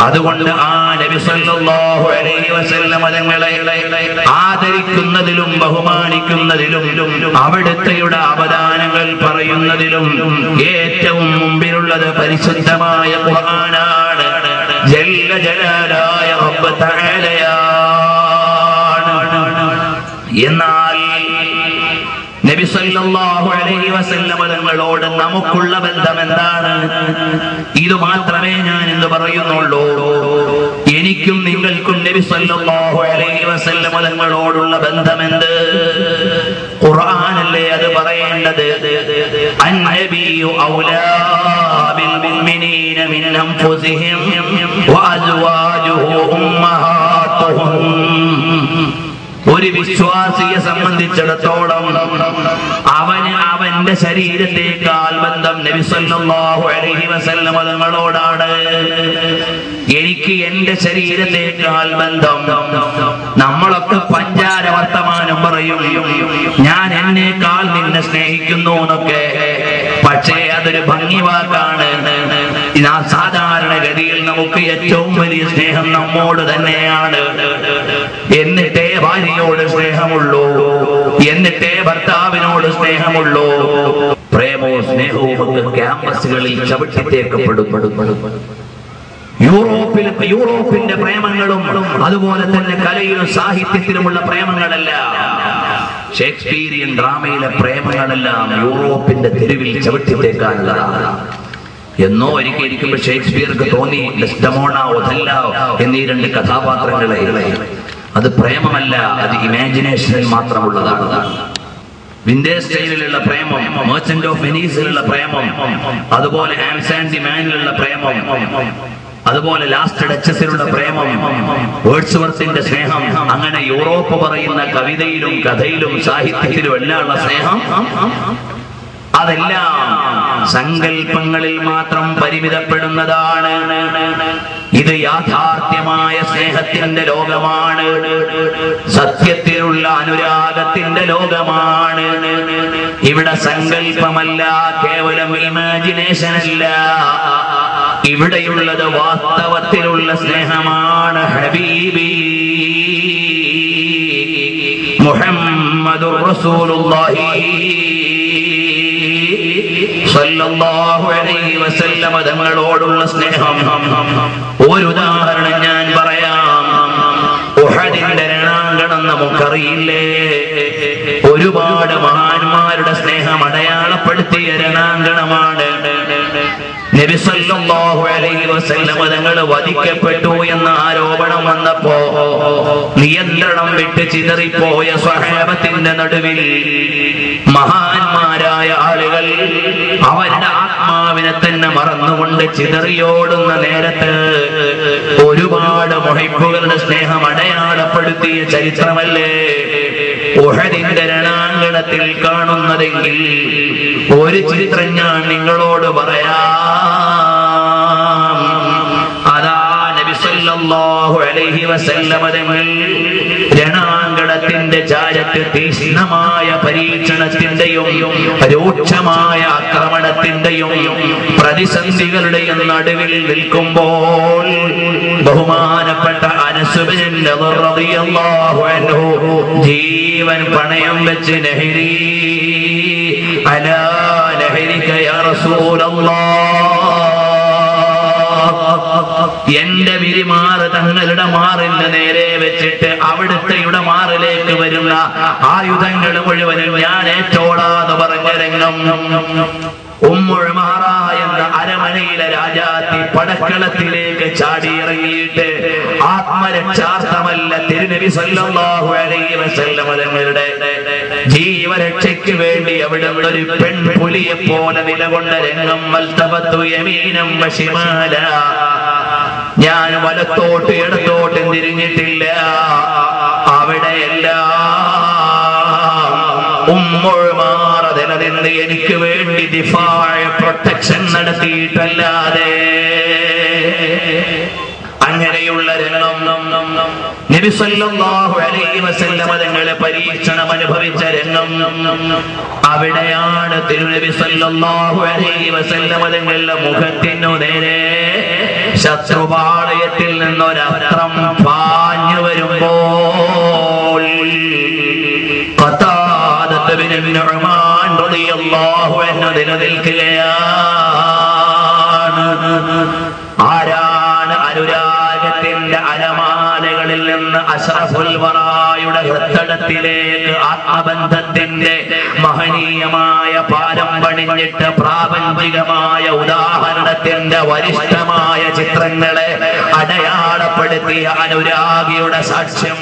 അതുകൊണ്ട് ആ നബി സല്ലല്ലാഹു അലൈഹി വസല്ലം തങ്ങളെ ആദരിക്കുന്നതിലും ബഹുമാനിക്കുന്നതിലും അവിടുത്തെയുടെ അവദാനങ്ങൾ പറയുന്നതിലും ഏറ്റവും മുമ്പിലുള്ളത് പരിശുദ്ധമായ ഖുർആനാണ്. ജല്ല ജലാലായ റബ്ബ് തആലയാണ്. എന്നാൽ നബി സല്ലല്ലാഹു അലൈഹി വസല്ലം തങ്ങളോട് നമുക്കുള്ള ബന്ധം എന്താണ്? ഇത് മാത്രമേ ഞാൻ ഇന്ന് പറയുന്നുള്ളൂ. എനിക്കും നിങ്ങൾക്കും നബി സല്ലല്ലാഹു അലൈഹി വസല്ലം തങ്ങളോടുള്ള ബന്ധമെന്ത്? ഖുർആനല്ലേ അത് പറയേണ്ടത്. അന്നബിയു ഔലാ ബിൽ മുഅ്മിനീന മിൻ അൻഫുസിഹിം വഅസ്വാജുഹു ഉമ്മഹാത്തുഹും. ഒരു വിശ്വാസിയെ സംബന്ധിച്ചിടത്തോളം അവന് അവന്റെ ശരീരത്തേക്കാൾ ബന്ധം നബി സല്ലല്ലാഹു അലൈഹി വസല്ലം തങ്ങളോടാണ്. എനിക്ക് എന്റെ ശരീരത്തേക്കാൾ ബന്ധം. നമ്മളൊക്കെ പഞ്ചാര വർത്തമാനം പറയും, ഞാൻ എന്നേക്കാൾ നിന്നെ സ്നേഹിക്കുന്നു എന്നൊക്കെ. പക്ഷേ അതൊരു ഭംഗി വാക്കാണ്. സാധാരണഗതിയിൽ നമുക്ക് ഏറ്റവും വലിയ സ്നേഹം നമ്മോട് തന്നെയാണ്. എന്നിട്ടേ ഭാര്യയോട് സ്നേഹമുള്ളൂ, എന്നിട്ടേ ഭർത്താവിനോട് സ്നേഹമുള്ളൂ. പ്രേമവും സ്നേഹവും ഒക്കെ ക്യാമ്പസുകളിൽ ചവിട്ടിത്തേക്കപ്പെടും. യൂറോപ്പിന്റെ പ്രേമങ്ങളും അതുപോലെ തന്നെ കലയിലും സാഹിത്യത്തിലുമുള്ള പ്രേമങ്ങളല്ല, ഷേക്സ്പീരിയൻ ഡ്രാമയിലെ പ്രേമങ്ങളെല്ലാം യൂറോപ്പിന്റെ തെരുവിൽ ചവിട്ടിത്തേക്കാനുള്ളതാണ്. എന്നോ ഒരിക്കൽ ഇരിക്കുമ്പോൾ ഷേക്സ്പിയർക്ക് തോന്നി ഡെസ്ഡെമോണ, ഒഥല്ലോ എന്നീ 2 കഥാപാത്രങ്ങളെ. അത് പ്രേമമല്ല, അത് ഇമാജിനേഷനിൽ മാത്രമുള്ളതാണ്. വിന്റേജ് സ്റ്റൈലിലുള്ള പ്രേമം, മെർച്ചന്റ് ഓഫ് വെനീസിലുള്ള പ്രേമം, അതുപോലെ ആംസാൻഡി മാനിലുള്ള പ്രേമം, അതുപോലെ ലാസ്റ്റ് ഡച്ചസിലുള്ള പ്രേമം, വേർഡ്സ്വർത്തിന്റെ സ്നേഹം, അങ്ങനെ യൂറോപ്പ് പറയുന്ന കവിതയിലും കഥയിലും സാഹിത്യത്തിലും എല്ലാം ഉള്ള സ്നേഹം, അതെല്ലാം സങ്കല്പങ്ങളിൽ മാത്രം പരിമിതപ്പെടുന്നതാണ്. ഇത് യാഥാർത്ഥ്യമായ സ്നേഹത്തിന്റെ ലോകമാണ്, സത്യത്തിലുള്ള അനുരാഗത്തിന്റെ ലോകമാണ്. ഇവിടെ സങ്കല്പമല്ല, കേവലം ഇമാജിനേഷൻ അല്ല, ഇവിടെയുള്ളത് വാസ്തവത്തിലുള്ള സ്നേഹമാണ്. ഹബീബി മുഹമ്മദുർ റസൂലുള്ളാഹി സല്ലല്ലാഹു അലൈഹി വസല്ലം തങ്ങളോടുള്ള സ്നേഹം. ഒരു ഉദാഹരണം ഞാൻ പറയാം. ഉഹദിന്റെ രണാങ്കണം നമുക്കറിയില്ലേ? ഒരുപാട് മഹാന്മാരുടെ സ്നേഹം അടയാളപ്പെടുത്തിയ രണാങ്കണമാണ്. നബി സല്ലല്ലാഹു അലൈഹി വസല്ലം തങ്ങൾ വധിക്കപ്പെട്ടു എന്ന ആരോപണം വന്നപ്പോ നിയന്ത്രണം വിട്ട് ചിതറിപ്പോയ സ്വഹാബത്തിന്റെ നടുവിൽ മഹാന്മാരായ ആളുകൾ അവരുടെ ആത്മാവിനെ തന്നെ മറന്നുകൊണ്ട് ചിതറിയോടുന്ന നേരത്ത് ഒരുപാട് മുഹിബ്ബുകളുടെ സ്നേഹം അടയാളപ്പെടുത്തിയ ചരിത്രമല്ലേ ഉഹദിന്റെ രണാങ്കണത്തിൽ കാണുന്നതെങ്കിൽ ഒരു ചിത്രം ഞാൻ നിങ്ങളോട് പറയാം. അതാ നബി സല്ലല്ലാഹു അലൈഹി വസല്ലം തങ്ങൾ രണാങ്കണത്തിന്റെ ചാരത്ത് തീക്ഷ്ണമായ പരീക്ഷണത്തിന്റെയും രൂക്ഷമായ ആക്രമണത്തിന്റെയും പ്രതിസന്ധികളുടെയും നടുവിൽ നിൽക്കുമ്പോൾ ബഹുമാനപ്പെട്ട അനസ് ബിൻ നദർ റളിയല്ലാഹു അൻഹു ജീവൻ പണയം വെച്ച് നഹരി അലാ നഹരിക യാ റസൂലല്ലാഹ്, എന്റെ വിരിമാറ് തങ്ങളുടെ മാറിന്റെ നേരെ വെച്ചിട്ട് അവിടുത്തെയുടെ മാറിലേക്ക് വരുന്ന ആയുധങ്ങൾ മുഴുവനും ഞാൻ ഏറ്റോളാന്ന് പറഞ്ഞ രംഗം. ഉമ്മുൽ ഉമാറ എന്ന അരമനയിലെ രാജാത്തി പടക്കളത്തിലേക്ക് ചാടിയിറങ്ങിയിട്ട് ആത്മരക്ഷാർത്ഥമല്ല തിരുനബി സല്ലല്ലാഹു അലൈഹി വസല്ലം തങ്ങളുടെ ജീവരക്ഷയ്ക്ക് വേണ്ടി അവിടെ ഒരു പെൺപുലിയെ പോലെ നിലകൊണ്ട രംഗം. വൽതബത്തു യമീനം വശിമാല, ഞാൻ വലത്തോട്ട് ഇടത്തോട്ടും തിരിഞ്ഞിട്ടില്ല. അവിടെയെല്ലാം ഉമ്മുൽ ഉമാറ നിന്ന് എനിക്ക് വേണ്ടി ദിഫാഅ് പ്രൊട്ടക്ഷൻ നടത്തിയിട്ടല്ലാതെ. അങ്ങനെയുള്ള രംഗം നബി സല്ലല്ലാഹു അലൈഹി വസല്ലം തങ്ങളെ പരീക്ഷണം അനുഭവിച്ച രംഗം. അവിടെയാണ് തിരുനബി സല്ലല്ലാഹു അലൈഹി വസല്ലം തങ്ങളുടെ മുഖത്തിനു നേരെ ശത്രുപാളയത്തിൽ നിന്നൊരസ്ത്രം പാഞ്ഞു വരുമ്പോൾ ഖതാദത്ത് ബിൻ നുഅ്മാൻ റളിയല്ലാഹു അൻഹു നിലനിൽക്കുകയാണ്. ആരാണ് അനുരാഗത്തിന്റെ അരമാലകളിൽ നിന്ന് അഷ്റഫുൽ വറായുടെ ഹൃദയത്തിലേക്ക് ആത്മബന്ധത്തിന്റെ മഹനീയമായ പാലം പണിഞ്ഞിട്ട് പ്രാപഞ്ചികമായ ഉദാഹരണത്തിന്റെ വരിഷ്ഠമായ ചിത്രങ്ങളെ അടയാളപ്പെടുത്തിയ അനുരാഗിയുടെ സാക്ഷ്യം